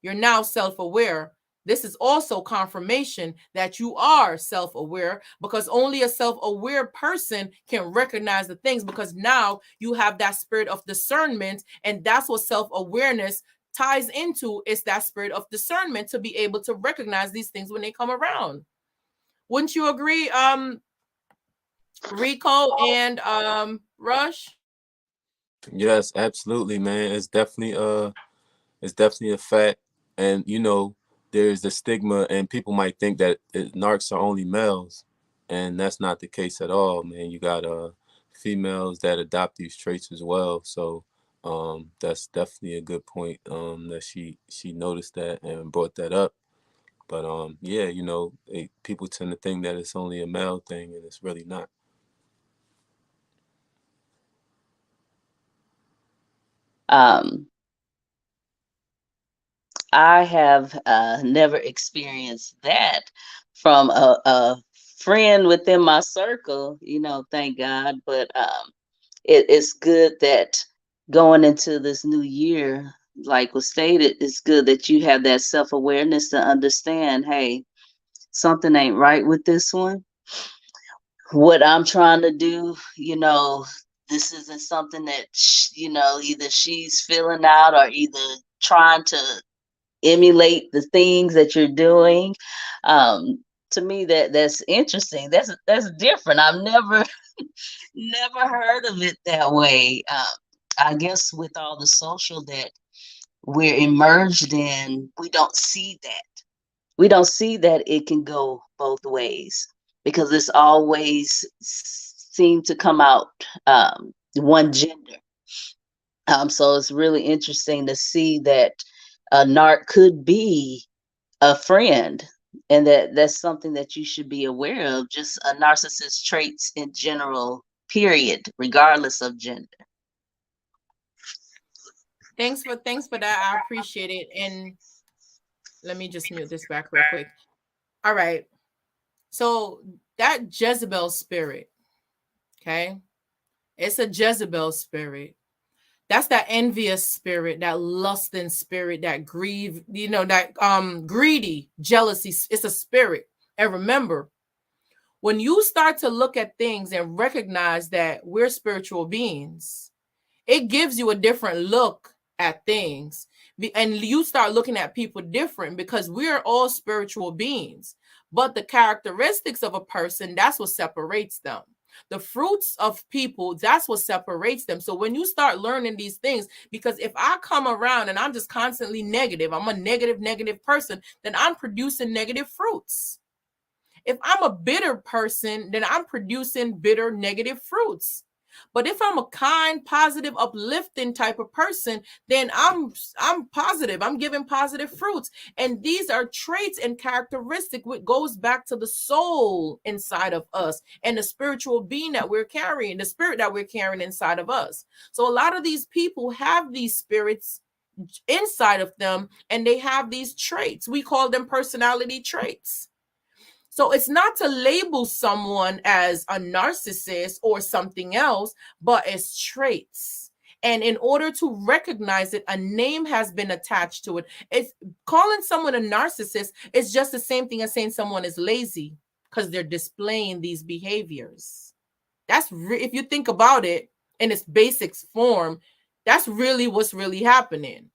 you're now self-aware. This is also confirmation that you are self-aware, because only a self-aware person can recognize the things, because now you have that spirit of discernment, and that's what self-awareness ties into. It's that spirit of discernment to be able to recognize these things when they come around. Wouldn't you agree, Rico and Rush? Yes, absolutely, man. It's definitely a fact. And there's the stigma, and people might think that narcs are only males, and that's not the case at all, man. You got females that adopt these traits as well. So that's definitely a good point, that she noticed that and brought that up. But yeah, people tend to think that it's only a male thing, and it's really not. I have never experienced that from a friend within my circle, thank God. But it's good that going into this new year, like was stated, it's good that you have that self-awareness to understand, hey, something ain't right with this one. What I'm trying to do, this isn't something that, either she's filling out or either trying to emulate the things that you're doing. To me, that's interesting. That's different. I've never never heard of it that way. I guess with all the social that we're immersed in, we don't see that. We don't see that it can go both ways, because it's always seemed to come out one gender. So it's really interesting to see that a narc could be a friend, and that's something that you should be aware of, just a narcissist traits in general, period, regardless of gender. Thanks for that. I appreciate it. And let me just mute this back real quick. All right. So that Jezebel spirit, okay? It's a Jezebel spirit. That's that envious spirit, that lusting spirit, that that greedy, jealousy. It's a spirit. And remember, when you start to look at things and recognize that we're spiritual beings, it gives you a different look at things. And you start looking at people different, because we're all spiritual beings. But the characteristics of a person, that's what separates them. The fruits of people, that's what separates them. So when you start learning these things, because if I come around and I'm just constantly negative, I'm a negative person, then I'm producing negative fruits. If I'm a bitter person, then I'm producing bitter, negative fruits. But if I'm a kind, positive, uplifting type of person, then I'm positive. I'm giving positive fruits. And these are traits and characteristics which goes back to the soul inside of us and the spiritual being that we're carrying, the spirit that we're carrying inside of us. So a lot of these people have these spirits inside of them, and they have these traits. We call them personality traits. So it's not to label someone as a narcissist or something else, but as traits. And in order to recognize it, a name has been attached to it. It's calling someone a narcissist is just the same thing as saying someone is lazy, because they're displaying these behaviors. That's if you think about it in its basic form, that's really what's really happening.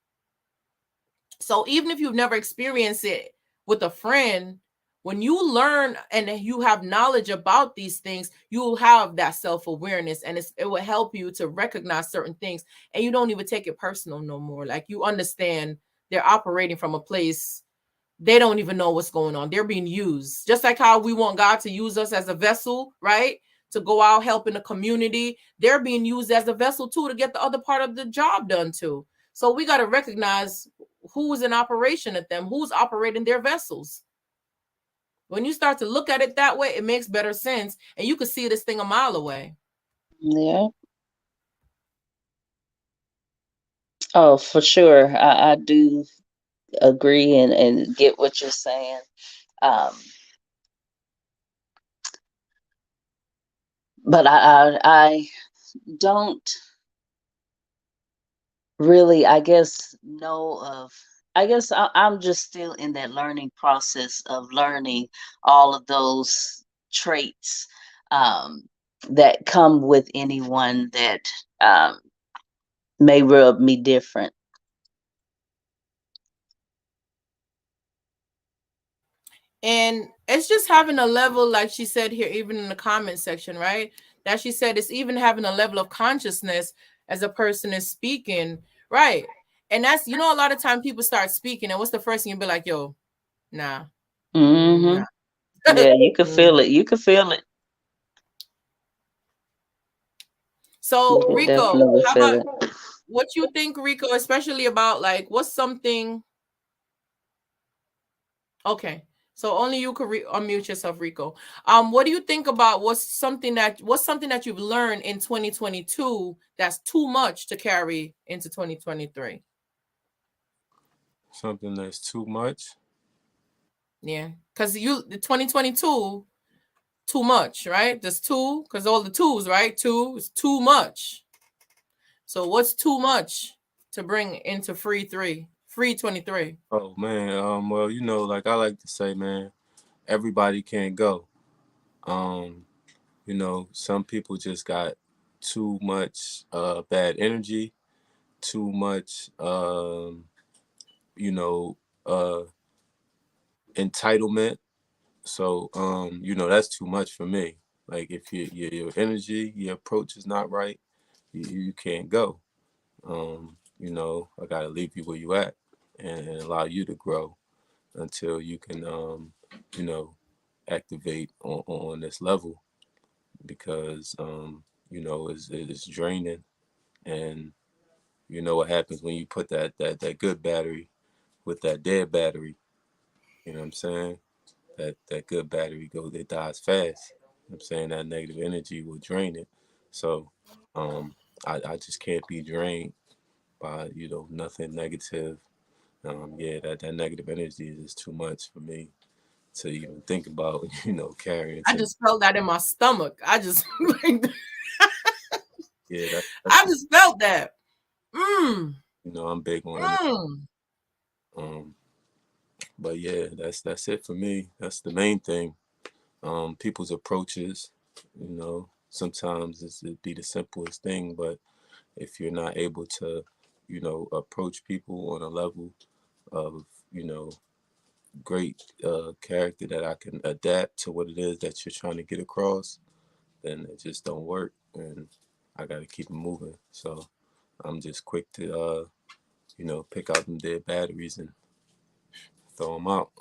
So even if you've never experienced it with a friend, when you learn and you have knowledge about these things, you'll have that self-awareness, and it will help you to recognize certain things, and you don't even take it personal no more. Like, you understand they're operating from a place they don't even know what's going on. They're being used, just like how we want God to use us as a vessel, right? To go out helping the community. They're being used as a vessel too to get the other part of the job done too. So we got to recognize who's in operation at them, who's operating their vessels. When you start to look at it that way, it makes better sense, and you can see this thing a mile away. Yeah. Oh, for sure. I do agree and get what you're saying. but I don't really, I guess, know of. I guess I'm just still in that learning process of learning all of those traits um, that come with anyone that um, may rub me different. And it's just having a level, like she said here, even in the comment section, right? That she said it's even having a level of consciousness as a person is speaking, right? And that's, you know, a lot of time people start speaking, and what's the first thing you'll be like, yo, nah, Hmm. nah. Yeah, you can feel it. You can feel it. You So can Rico, definitely how feel about it. what you think, Rico, especially about like what's something? Okay, so only you could unmute yourself, Rico. What do you think about what's something that you've learned in 2022 that's too much to carry into 2023? Something that's too much. Yeah, because the 2022 too much, right? There's two, because all the twos, right? Two is too much. So what's too much to bring into free 23? Oh man, well, you know, like I like to say, man, everybody can't go. You know, some people just got too much bad energy, too much you know, entitlement. So you know, that's too much for me. Like if your energy, your approach is not right, you can't go. You know, I gotta leave you where you at and allow you to grow until you can you know, activate on this level because you know it's draining and you know what happens when you put that good battery with that dead battery. You know what I'm saying? That good battery it dies fast. You know what I'm saying that negative energy will drain it. So um I just can't be drained by, you know, nothing negative. Yeah, that negative energy is too much for me to even think about, you know, carrying I to. just felt that in my stomach. I just Yeah, I just felt that. Mm, you know, I'm big on it. mm. Um, but yeah, that's it for me. That's the main thing. People's approaches, you know, sometimes it'd be the simplest thing, but if you're not able to, you know, approach people on a level of, you know, great character that I can adapt to what it is that you're trying to get across, then it just don't work, and I got to keep it moving. So I'm just quick to, you know, pick out them dead batteries and throw them out.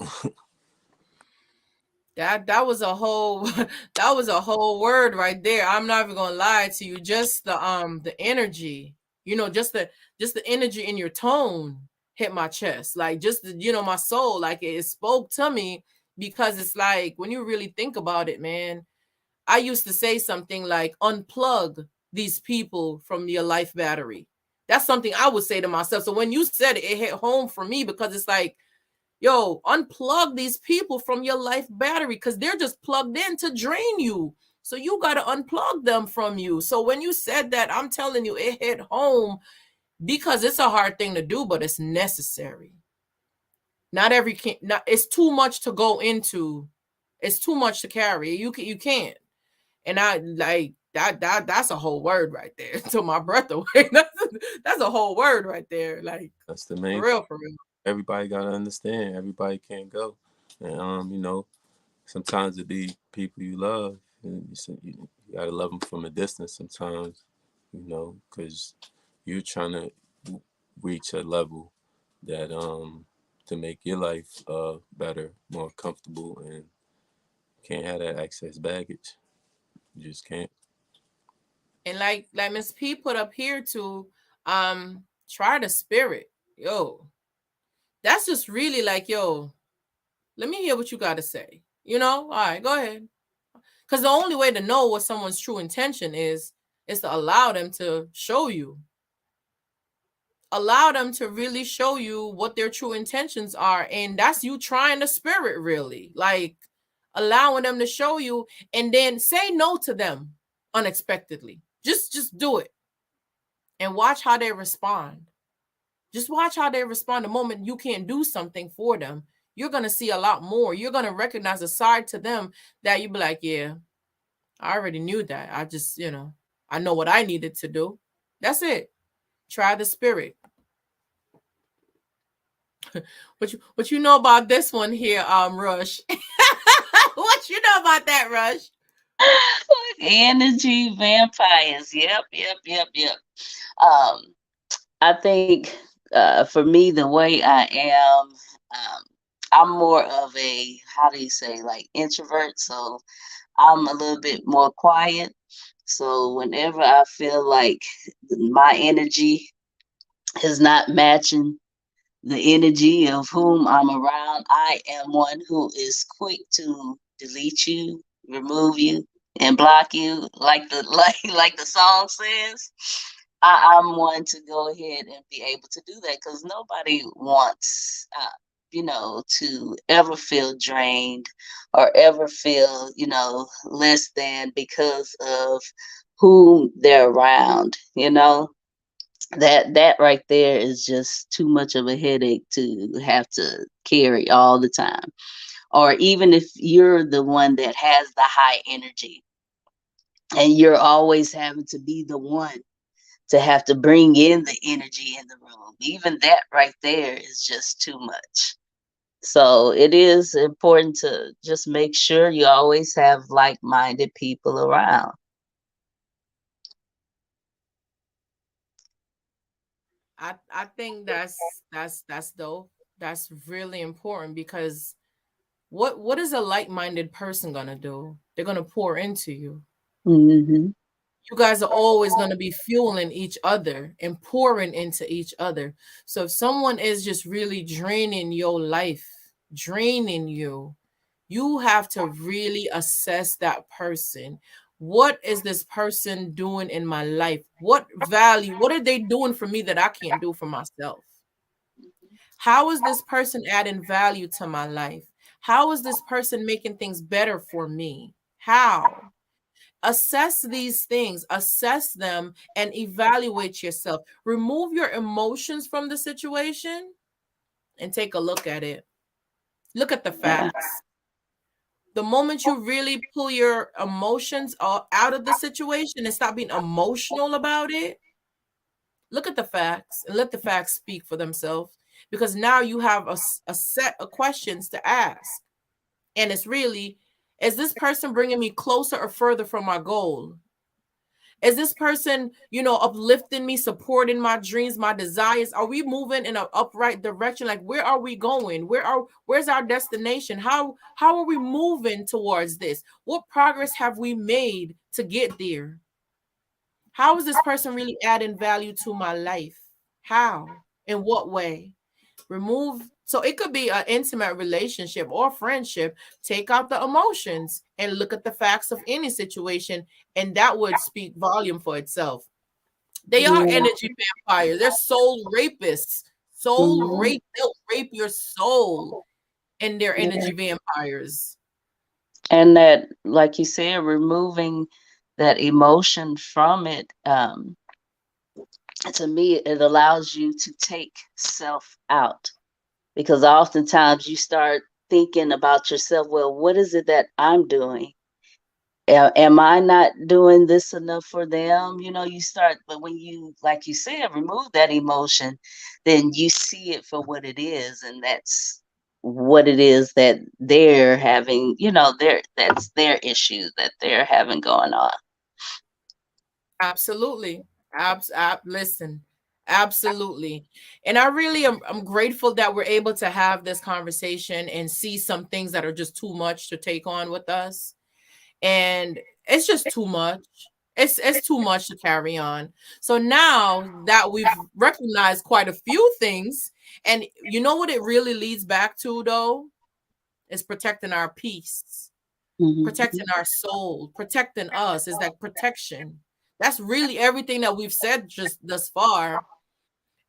That was a whole that was a whole word right there. I'm not even gonna lie to you. Just the energy, you know, just the energy in your tone hit my chest. Like just the, you know, my soul, like it spoke to me because it's like when you really think about it, man. I used to say something like unplug these people from your life battery. That's something I would say to myself. So when you said it, it hit home for me because it's like, yo, unplug these people from your life battery because they're just plugged in to drain you. So you got to unplug them from you. So when you said that, I'm telling you, it hit home because it's a hard thing to do, but it's necessary. Not it's too much to go into. It's too much to carry. You can't. And I like that's a whole word right there. To my breath away. That's a whole word right there. Like That's the for main. real, for real. Everybody gotta understand. Everybody can't go, and you know, sometimes it be people you love, and you gotta love them from a distance. Sometimes, you know, because you're trying to reach a level that to make your life better, more comfortable, and can't have that excess baggage. You just can't. And like Miss P put up here too, try the spirit. Yo, that's just really like, yo, let me hear what you gotta say. You know? All right, go ahead. Because the only way to know what someone's true intention is to allow them to show you. Allow them to really show you what their true intentions are. And that's you trying the spirit, really. Like allowing them to show you and then say no to them unexpectedly. Just do it and watch how they respond. Just watch how they respond. The moment you can't do something for them, you're going to see a lot more. You're going to recognize a side to them that you be like, yeah, I already knew that. I just, I know what I needed to do. That's it. Try the spirit. What you know about this one here, Rush? What you know about that, Rush? Energy vampires. Yep. I think for me, the way I am, I'm more of a, how do you say, like introvert. So I'm a little bit more quiet. So whenever I feel like my energy is not matching the energy of whom I'm around, I am one who is quick to delete you, remove you, and block you, like the like the song says. I'm one to go ahead and be able to do that because nobody wants, to ever feel drained or ever feel, less than because of who they're around. That right there is just too much of a headache to have to carry all the time. Or even if you're the one that has the high energy and you're always having to be the one to have to bring in the energy in the room, even that right there is just too much. So it is important to just make sure you always have like-minded people around. I think that's dope. That's really important because what is a like-minded person gonna do? They're gonna pour into you. Mm-hmm. You guys are always gonna be fueling each other and pouring into each other. So if someone is just really draining your life, draining you, you have to really assess that person. What is this person doing in my life? What value? What are they doing for me that I can't do for myself? How is this person adding value to my life? How is this person making things better for me? How? Assess these things, assess them, and evaluate yourself. Remove your emotions from the situation and take a look at it. Look at the Yeah. facts. The moment you really pull your emotions out of the situation and stop being emotional about it, look at the facts and let the facts speak for themselves, because now you have a set of questions to ask. And it's really, is this person bringing me closer or further from my goal? Is this person, uplifting me, supporting my dreams, my desires? Are we moving in an upright direction? Like, where are we going? Where's our destination? How are we moving towards this? What progress have we made to get there? How is this person really adding value to my life? How? In what way? So it could be an intimate relationship or friendship. Take out the emotions and look at the facts of any situation, and that would speak volume for itself. They are Yeah. energy vampires. They're soul rapists. Mhm. They'll rape your soul, and they're Yeah. energy vampires. And that, like you said, removing that emotion from it, to me, it allows you to take self out, because oftentimes you start thinking about yourself. Well, what is it that I'm doing? Am I not doing this enough for them? You start, but when you, like you said, remove that emotion, then you see it for what it is, and that's what it is that they're having. That's their issue that they're having going on. Absolutely. Listen, absolutely. And I really am I'm grateful that we're able to have this conversation and see some things that are just too much to take on with us. And it's just too much. It's too much to carry on. So now that we've recognized quite a few things, and you know what it really leads back to though, is protecting our peace, Mhm. protecting our soul, protecting us, is that protection. That's really everything that we've said just thus far.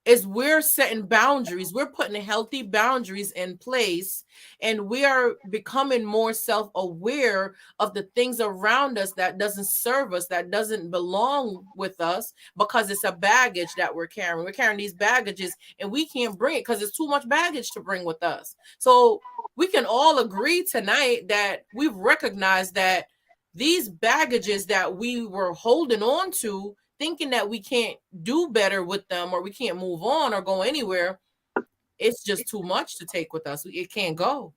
is we're setting boundaries. We're putting healthy boundaries in place, and we are becoming more self-aware of the things around us that doesn't serve us, that doesn't belong with us, because it's a baggage that we're carrying. We're carrying these baggages and we can't bring it because it's too much baggage to bring with us. So we can all agree tonight that we've recognized that these baggages that we were holding on to, thinking that we can't do better with them or we can't move on or go anywhere, it's just too much to take with us. It can't go.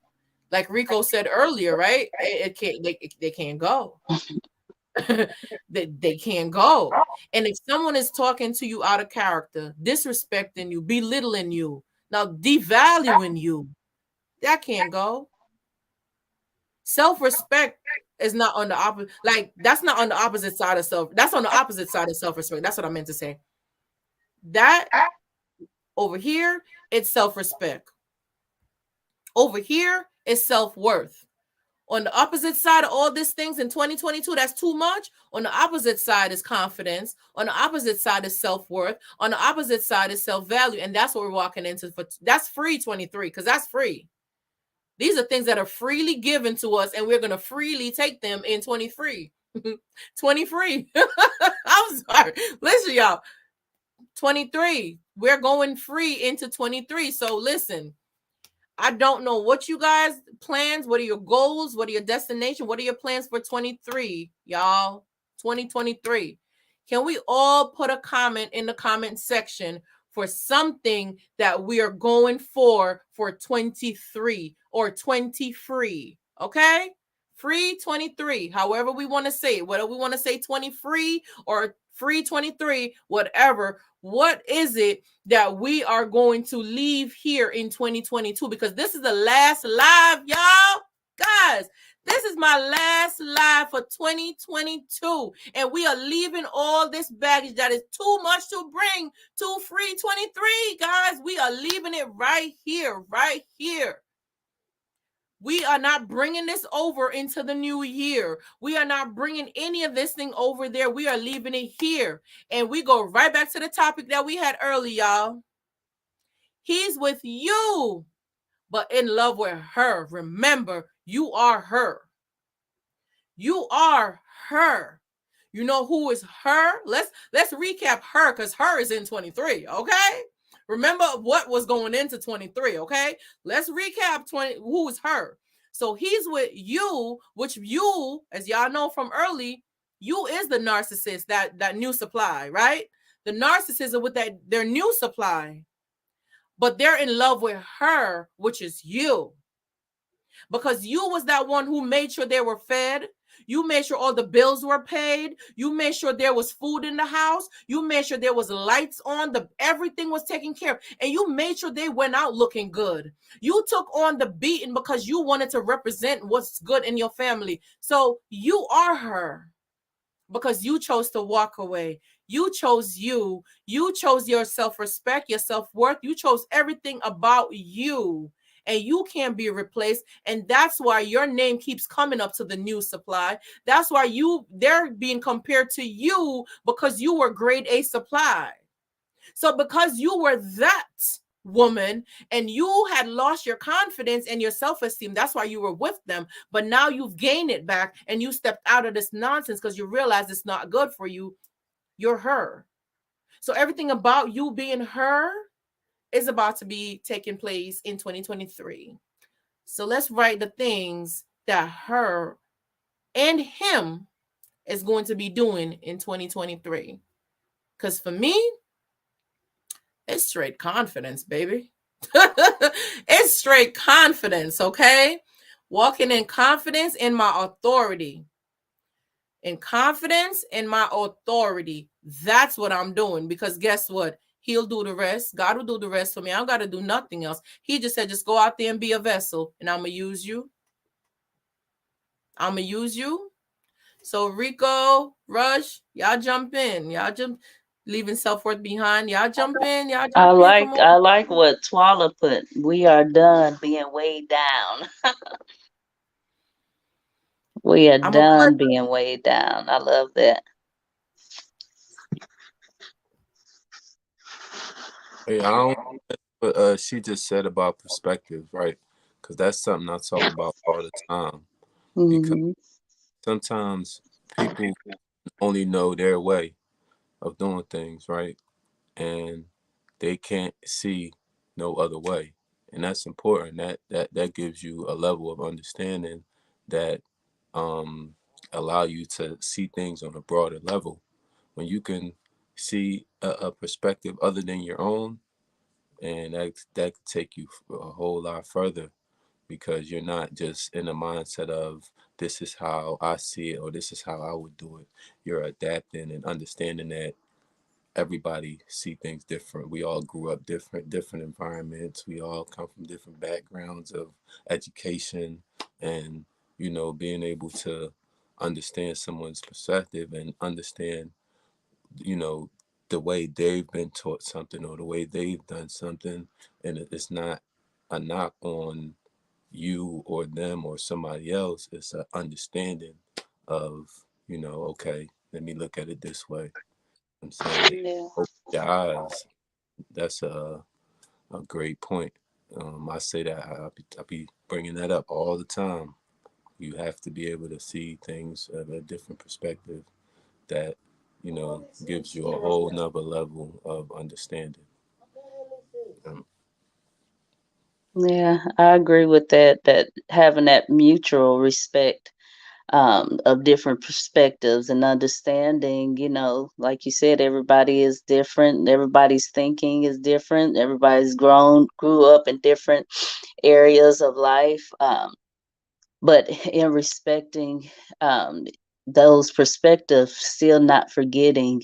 Like Rico said earlier, right? It can't. They can't go. they can't go. And if someone is talking to you out of character, disrespecting you, belittling you, now devaluing you, that can't go. Self-respect is not on the opposite, like that's not on the opposite side of self. That's on the opposite side of self-respect. That's what I meant to say. That over here, it's self-respect. Over here is self-worth. On the opposite side of all these things in 2022, that's too much. On the opposite side is confidence. On the opposite side is self-worth. On the opposite side is self-value. And that's what we're walking into. That's free 23, because that's free. These are things that are freely given to us, and we're going to freely take them in 23. 23. I'm sorry. Listen, y'all. 23. We're going free into 23. So listen, I don't know what you guys plans. What are your goals? What are your destination? What are your plans for 23, y'all? 2023. Can we all put a comment in the comment section for something that we are going for 23 or 20 free? Okay? Free 23, however we want to say it, whether we want to say 20 free or free 23, whatever. What is it that we are going to leave here in 2022? Because this is the last live, y'all. Guys, this is my last live for 2022. And we are leaving all this baggage that is too much to bring to free 23, guys. We are leaving it right here, right here. We are not bringing this over into the new year. We are not bringing any of this thing over there. We are leaving it here. And we go right back to the topic that we had earlier, y'all. He's with you, but in love with her. Remember, you are her. You are her. You know who is her? Let's recap her, because her is in 23, okay? Remember what was going into 23, okay? Let's recap 20. Who is her? So he's with you, which you, as y'all know from early, you is the narcissist, that new supply, right? The narcissist with their new supply, but they're in love with her, which is you, because you was that one who made sure they were fed. You made sure all the bills were paid. You made sure there was food in the house. You made sure there was lights on. Everything was taken care of. And you made sure they went out looking good. You took on the beating because you wanted to represent what's good in your family. So you are her because you chose to walk away. You chose you. You chose your self-respect, your self-worth. You chose everything about you. And you can't be replaced. And that's why your name keeps coming up to the new supply. That's why they're being compared to you, because you were grade A supply. So because you were that woman and you had lost your confidence and your self-esteem, that's why you were with them. But now you've gained it back and you stepped out of this nonsense because you realize it's not good for you. You're her. So everything about you being her is about to be taking place in 2023. So let's write the things that her and him is going to be doing in 2023. Because for me, it's straight confidence, baby. It's straight confidence, okay? Walking in confidence in my authority. In confidence in my authority. That's what I'm doing. Because guess what? He'll do the rest. God will do the rest for me. I don't got to do nothing else. He just said, just go out there and be a vessel. And I'm going to use you. I'm going to use you. So Rico, Rush, y'all jump in. Y'all jump, leaving self-worth behind. Y'all jump in. Y'all jump in. I like what Twala put. We are done being weighed down. We are done being weighed down. I love that. Hey, I don't what she just said about perspective, right? Because that's something I talk about all the time. Because Hmm. sometimes people only know their way of doing things, right? And they can't see no other way. And that's important. That gives you a level of understanding that um allow you to see things on a broader level. When you can see a perspective other than your own, and that could take you a whole lot further because you're not just in the mindset of this is how I see it or this is how I would do it. You're adapting and understanding that everybody see things different. We all grew up different environments. We all come from different backgrounds of education, and being able to understand someone's perspective and understand you know the way they've been taught something or the way they've done something, and it's not a knock on you or them or somebody else. It's an understanding of okay, let me look at it this way. I'm saying it Yeah. open your eyes. That's a great point. I say that I be bringing that up all the time. You have to be able to see things at a different perspective that gives you a whole nother level of understanding. Um, Yeah, I agree with that. That having that mutual respect of different perspectives and understanding, like you said, everybody is different. Everybody's thinking is different. Everybody's grew up in different areas of life. But in respecting um, those perspectives, still not forgetting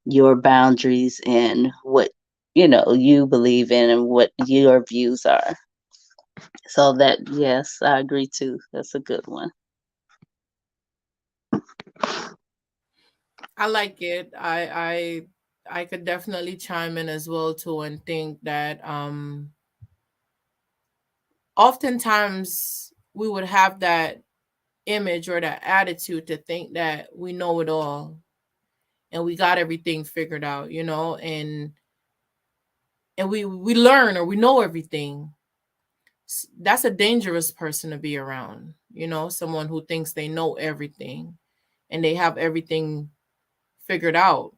your boundaries and what you believe in and what your views are. So that, yes, I agree too. That's a good one. I like it. I could definitely chime in as well too and think that oftentimes we would have that image or that attitude to think that we know it all and we got everything figured out, and we learn or we know everything. That's a dangerous person to be around, someone who thinks they know everything and they have everything figured out,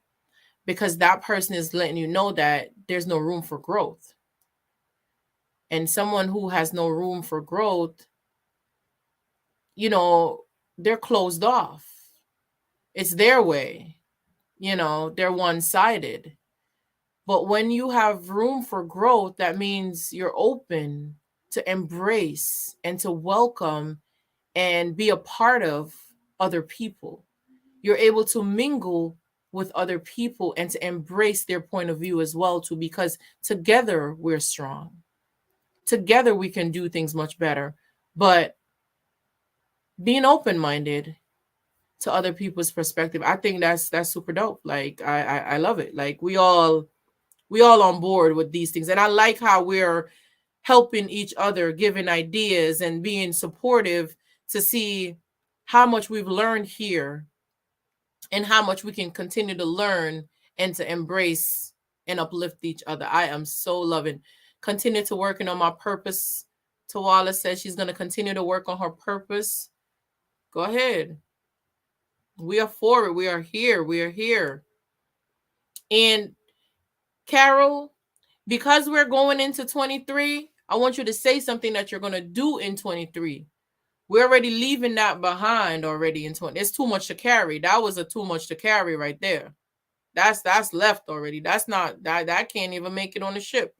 because that person is letting you know that there's no room for growth. And someone who has no room for growth, they're closed off. It's their way, they're one-sided. But when you have room for growth, that means you're open to embrace and to welcome and be a part of other people. You're able to mingle with other people and to embrace their point of view as well too, because together we're strong. Together we can do things much better. But being open-minded to other people's perspective, I think that's super dope. Like I love it. Like we all on board with these things, and I like how we're helping each other, giving ideas and being supportive to see how much we've learned here and how much we can continue to learn and to embrace and uplift each other. I am so loving. Continue to working on my purpose. Tawala says she's going to continue to work on her purpose. Go ahead. We are for it. We are here. We are here. And Carol, because we're going into 23, I want you to say something that you're going to do in 23. We're already leaving that behind already in 20. It's too much to carry. That was a too much to carry right there. That's left already. That's not that can't even make it on the ship.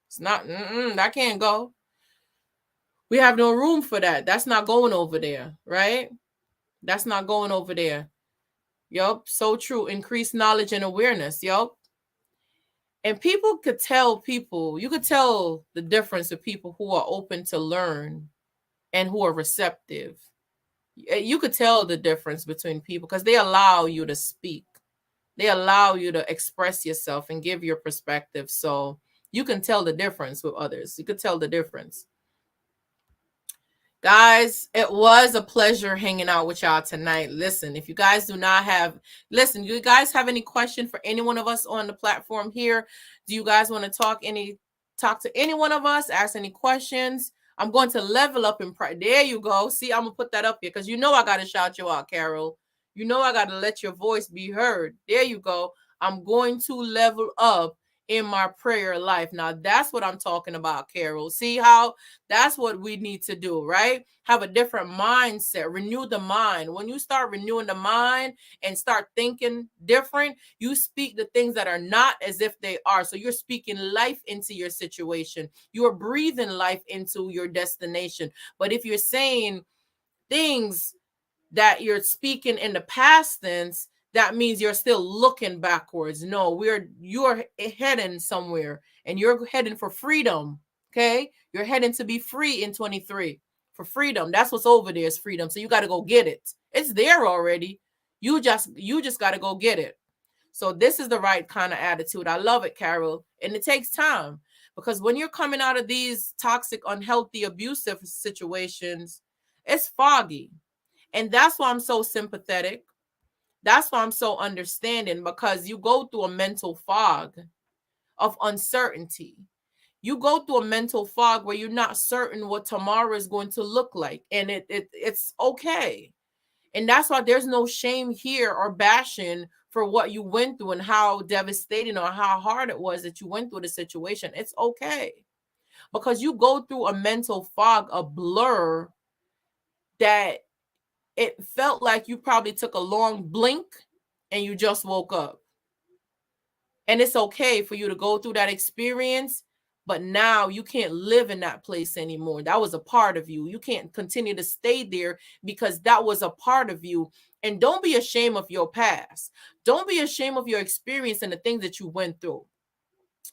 It's not that can't go. We have no room for that. That's not going over there, right? That's not going over there. Yup, so true. Increased knowledge and awareness. Yup. And you could tell the difference of people who are open to learn and who are receptive. You could tell the difference between people because they allow you to speak. They allow you to express yourself and give your perspective. So you can tell the difference with others. You could tell the difference. Guys, it was a pleasure hanging out with y'all tonight. Listen, if you guys do not have, listen, do you guys have any question for any one of us on the platform here? Do you guys want to talk to any one of us, ask any questions? I'm going to level up in price. There you go. See, I'm going to put that up here because you know I got to shout you out, Carol. You know I got to let your voice be heard. There you go. I'm going to level up in my prayer life. Now, that's what I'm talking about, Carol. See how that's what we need to do, right? Have a different mindset, renew the mind. When you start renewing the mind and start thinking different, you speak the things that are not as if they are. So you're speaking life into your situation. You're breathing life into your destination. But if you're saying things that you're speaking in the past tense, that means you're still looking backwards. No, you're heading somewhere and you're heading for freedom. Okay, you're heading to be free in 23 for freedom. That's what's over there is freedom. So you got to go get it. It's there already. You just got to go get it. So this is the right kind of attitude. I love it, Carol. And it takes time because when you're coming out of these toxic, unhealthy, abusive situations, it's foggy. And that's why I'm so sympathetic. That's why I'm so understanding, because you go through a mental fog of uncertainty. You go through a mental fog where you're not certain what tomorrow is going to look like. And it's okay. And that's why there's no shame here or bashing for what you went through and how devastating or how hard it was that you went through the situation. It's okay. Because you go through a mental fog, a blur, that it felt like you probably took a long blink and you just woke up. And it's okay for you to go through that experience, but now you can't live in that place anymore. That was a part of you. You can't continue to stay there because that was a part of you. And don't be ashamed of your past. Don't be ashamed of your experience and the things that you went through.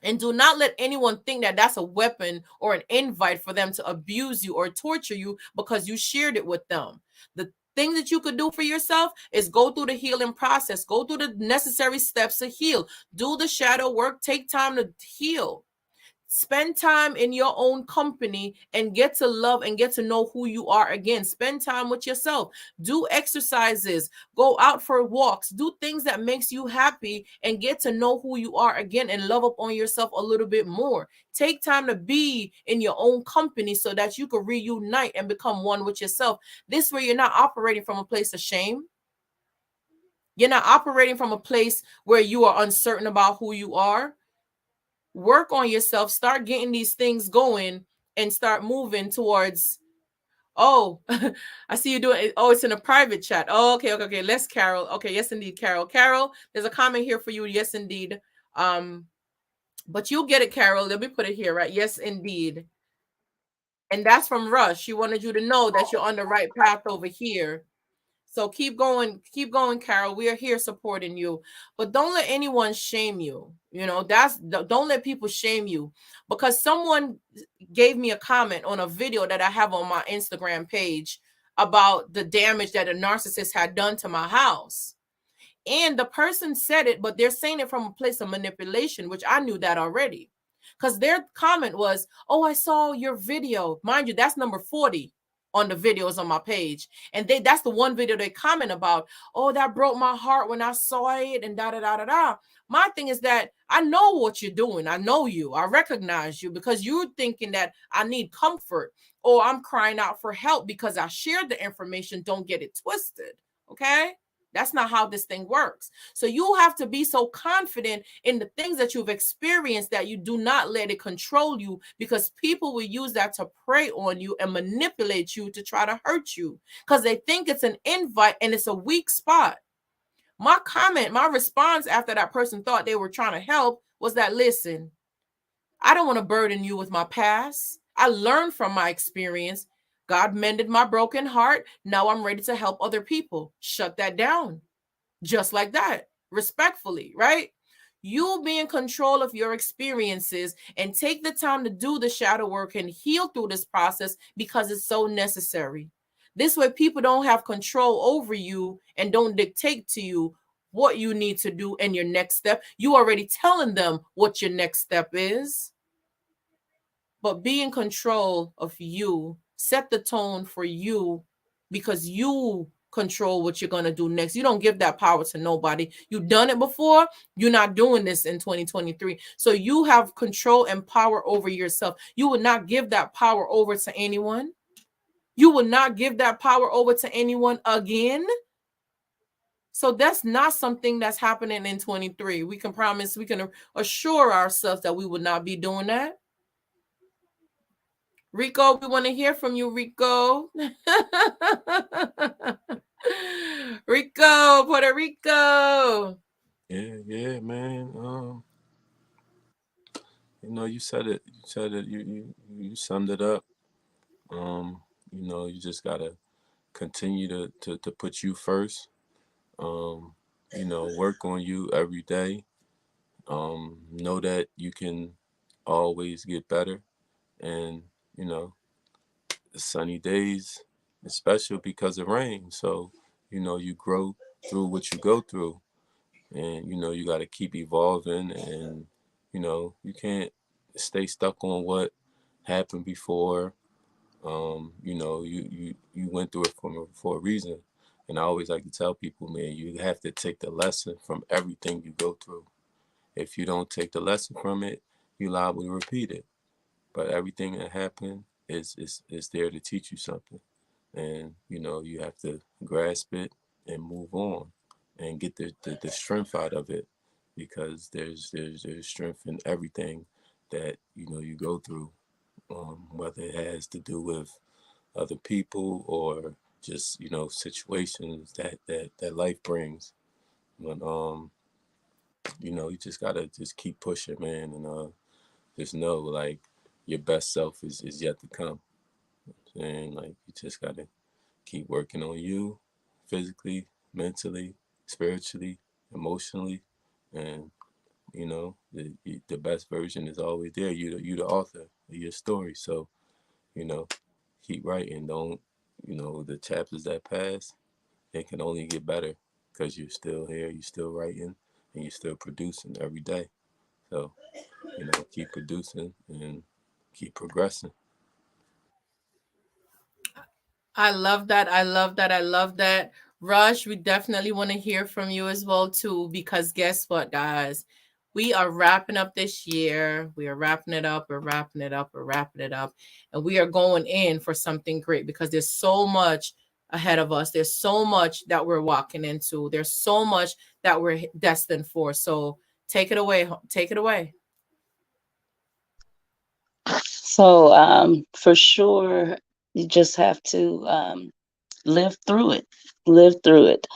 And do not let anyone think that that's a weapon or an invite for them to abuse you or torture you because you shared it with them. The thing that you could do for yourself is go through the healing process, go through the necessary steps to heal, do the shadow work, take time to heal. Spend time in your own company and get to love and get to know who you are again. Spend time with yourself. Do exercises. Go out for walks. Do things that makes you happy and get to know who you are again and love up on yourself a little bit more. Take time to be in your own company so that you can reunite and become one with yourself. This way you're not operating from a place of shame. You're not operating from a place where you are uncertain about who you are. Work on yourself, start getting these things going and start moving towards, oh, I see you doing it. Oh, it's in a private chat. Oh, okay. Let's Carol. Okay, yes, indeed, Carol. Carol, there's a comment here for you. Yes, indeed. But you'll get it, Carol. Let me put it here, right? Yes, indeed. And that's from Rush. She wanted you to know that you're on the right path over here. So keep going, Carol. We are here supporting you, but don't let anyone shame you. You know, don't let people shame you, because someone gave me a comment on a video that I have on my Instagram page about the damage that a narcissist had done to my house. And the person said it, but they're saying it from a place of manipulation, which I knew that already. Because their comment was, oh, I saw your video. Mind you, that's number 40 on the videos on my page. And that's the one video they comment about. Oh, that broke my heart when I saw it and da-da-da-da-da. My thing is that I know what you're doing. I know you. I recognize you because you're thinking that I need comfort or I'm crying out for help because I shared the information. Don't get it twisted. Okay? That's not how this thing works. So you have to be so confident in the things that you've experienced that you do not let it control you, because people will use that to prey on you and manipulate you to try to hurt you because they think it's an invite and it's a weak spot. My response after that person thought they were trying to help was that, listen, I don't want to burden you with my past. I learned from my experience. God mended my broken heart. Now I'm ready to help other people. Shut that down. Just like that. Respectfully, right? You be in control of your experiences and take the time to do the shadow work and heal through this process because it's so necessary. This way people don't have control over you and don't dictate to you what you need to do in your next step. You already telling them what your next step is. But be in control of you set the tone for you, because you control what you're going to do next. You don't give that power to nobody. You've done it before. You're not doing this in 2023. So you have control and power over yourself. You would not give that power over to anyone. You will not give that power over to anyone again. So that's not something that's happening in 23. We can promise, we can assure ourselves that we will not be doing that. Rico, we want to hear from you, Rico. Rico, Puerto Rico. Yeah, man. You said it. You summed it up. You just gotta continue to put you first. Work on you every day. Know that you can always get better. And, the sunny days is special because of rain. So, you grow through what you go through. And, you got to keep evolving. And, you can't stay stuck on what happened before. You went through it for a reason. And I always like to tell people, man, you have to take the lesson from everything you go through. If you don't take the lesson from it, you're liable to repeat it. But everything that happened is there to teach you something. And, you have to grasp it and move on and get the strength out of it, because there's strength in everything that, you go through, whether it has to do with other people or just, situations that life brings. But, you just gotta just keep pushing, man, and just know, like, your best self is yet to come. And, like, you just gotta keep working on you, physically, mentally, spiritually, emotionally, and the best version is always there. You the author of your story, so keep writing. Don't the chapters that pass, it can only get better because you're still here, you're still writing, and you're still producing every day. So keep producing and keep progressing. I love that. I love that. I love that. Rush, we definitely want to hear from you as well, too, because guess what, guys? We are wrapping up this year. We are wrapping it up. We're wrapping it up. We're wrapping it up. And we are going in for something great, because there's so much ahead of us. There's so much that we're walking into. There's so much that we're destined for. So take it away. Take it away. So for sure, you just have to live through it. Live through it.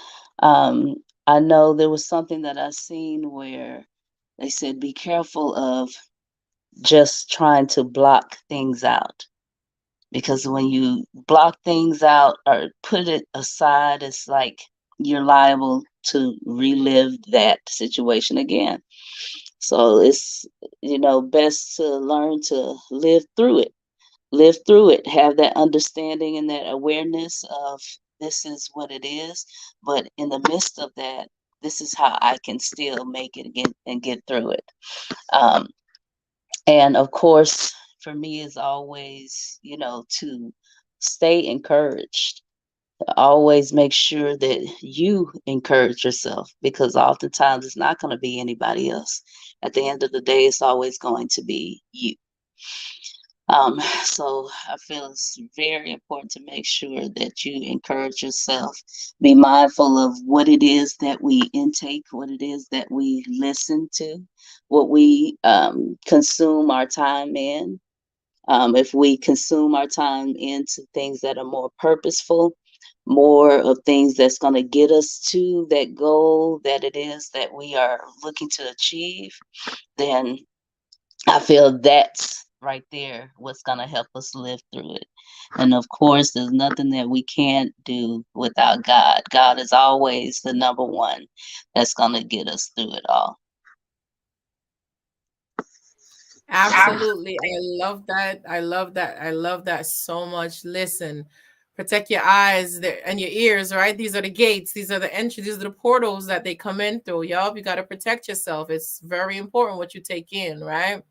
Um, I know there was something that I seen where they said, be careful of just trying to block things out. Because when you block things out or put it aside, it's like you're liable to relive that situation again. So it's, best to learn to live through it. Live through it, have that understanding and that awareness of this is what it is. But in the midst of that, this is how I can still make it again and get through it. And of course, for me is always, to stay encouraged. Always make sure that you encourage yourself, because oftentimes it's not going to be anybody else. At the end of the day, it's always going to be you. So I feel it's very important to make sure that you encourage yourself. Be mindful of what it is that we intake, what it is that we listen to, what we consume our time in. If we consume our time into things that are more purposeful, more of things that's going to get us to that goal that it is that we are looking to achieve, then I feel that's right there what's going to help us live through it. And of course, there's nothing that we can't do without God. God is always the number one that's going to get us through it all. Absolutely. I love that. I love that. I love that so much. Listen, protect your eyes and your ears, right? These are the gates. These are the entries. These are the portals that they come in through. Y'all, you got to protect yourself. It's very important what you take in, right?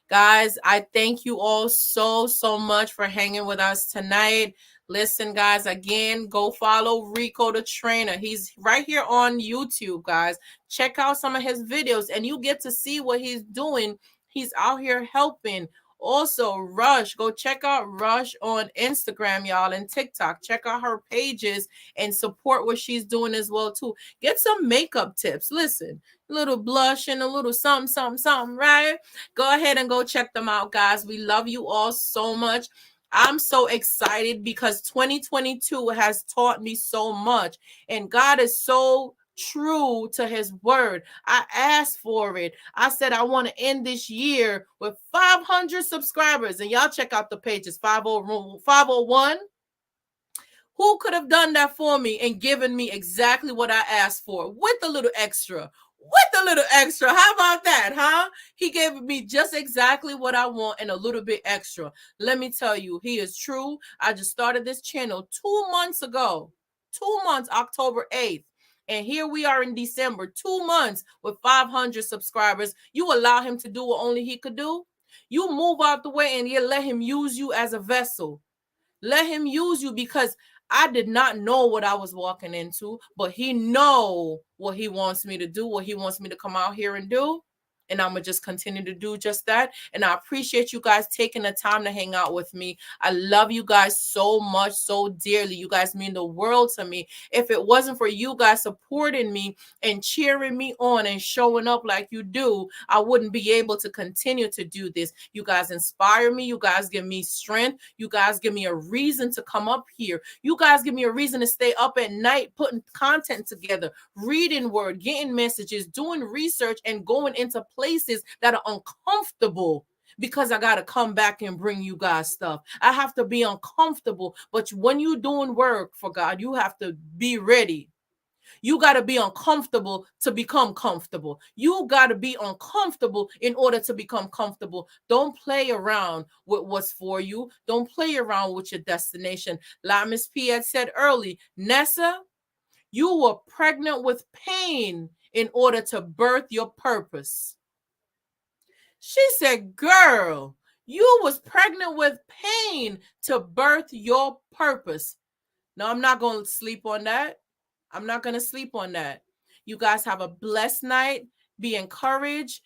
Guys, I thank you all so much for hanging with us tonight. Listen, guys, again, go follow Rico the Trainer. He's right here on YouTube, guys. Check out some of his videos and you get to see what he's doing. He's out here helping. Also, Rush, go check out Rush on Instagram, y'all, and TikTok. Check out her pages and support what she's doing as well, too. Get some makeup tips. Listen, a little blush and a little something, right? Go ahead and go check them out, guys. We love you all so much. I'm so excited because 2022 has taught me so much, and God is so true to his word. I asked for it. I said I want to end this year with 500 subscribers, and y'all check out the pages. 501. Who could have done that for me and given me exactly what I asked for with a little extra? With a little extra. How about that, huh? He gave me just exactly what I want and a little bit extra. Let me tell you, he is true. I just started this channel 2 months ago. 2 months, October 8th. And here we are in December, 2 months with 500 subscribers. You allow him to do what only he could do. You move out the way and you let him use you as a vessel. Let him use you, because I did not know what I was walking into, but he know what he wants me to do, what he wants me to come out here and do. And I'm going to just continue to do just that. And I appreciate you guys taking the time to hang out with me. I love you guys so much, so dearly. You guys mean the world to me. If it wasn't for you guys supporting me and cheering me on and showing up like you do, I wouldn't be able to continue to do this. You guys inspire me. You guys give me strength. You guys give me a reason to come up here. You guys give me a reason to stay up at night, putting content together, reading word, getting messages, doing research, and going into places that are uncomfortable, because I got to come back and bring you guys stuff. I have to be uncomfortable. But when you're doing work for God, you have to be ready. You got to be uncomfortable to become comfortable. You got to be uncomfortable in order to become comfortable. Don't play around with what's for you. Don't play around with your destination. Like Miss P had said early, Nessa, you were pregnant with pain in order to birth your purpose. She said, girl, you was pregnant with pain to birth your purpose. No, I'm not going to sleep on that. I'm not going to sleep on that. You guys have a blessed night. Be encouraged.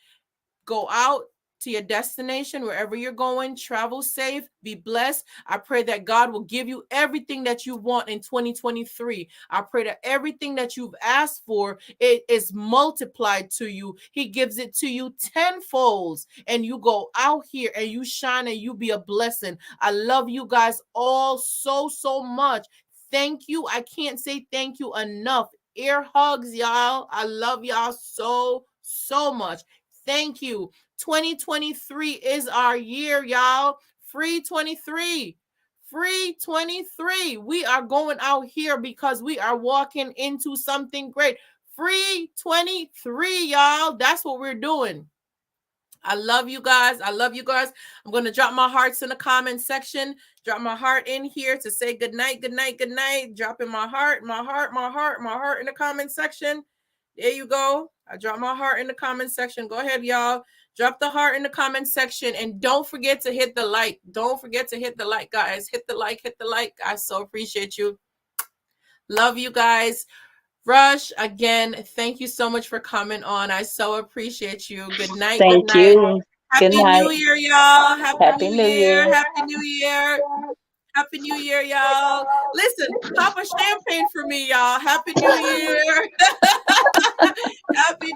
Go out to your destination, wherever you're going. Travel safe. Be blessed. I pray that God will give you everything that you want in 2023. I pray that everything that you've asked for, it is multiplied to you. He gives it to you tenfold, and you go out here and you shine and you be a blessing. I love you guys all so much. Thank you. I can't say thank you enough. Ear hugs, y'all. I love y'all so much. Thank you. 2023 is our year, y'all. Free 23. Free 23. We are going out here because we are walking into something great. Free 23, y'all. That's what we're doing. I love you guys. I love you guys. I'm going to drop my hearts in the comment section. Drop my heart in here to say good night, good night, good night. Dropping my heart in the comment section. There you go. I drop my heart in the comment section. Go ahead, y'all. Drop the heart in the comment section. And don't forget to hit the like. Don't forget to hit the like, guys. Hit the like. I so appreciate you. Love you guys. Rush, again, thank you so much for coming on. I so appreciate you. Good night. Thank good night. you. Happy Good night. New Year, y'all. Happy New Year. Happy New Year. Happy New Year, y'all. Listen, pop a champagne for me, y'all. Happy New Year. Happy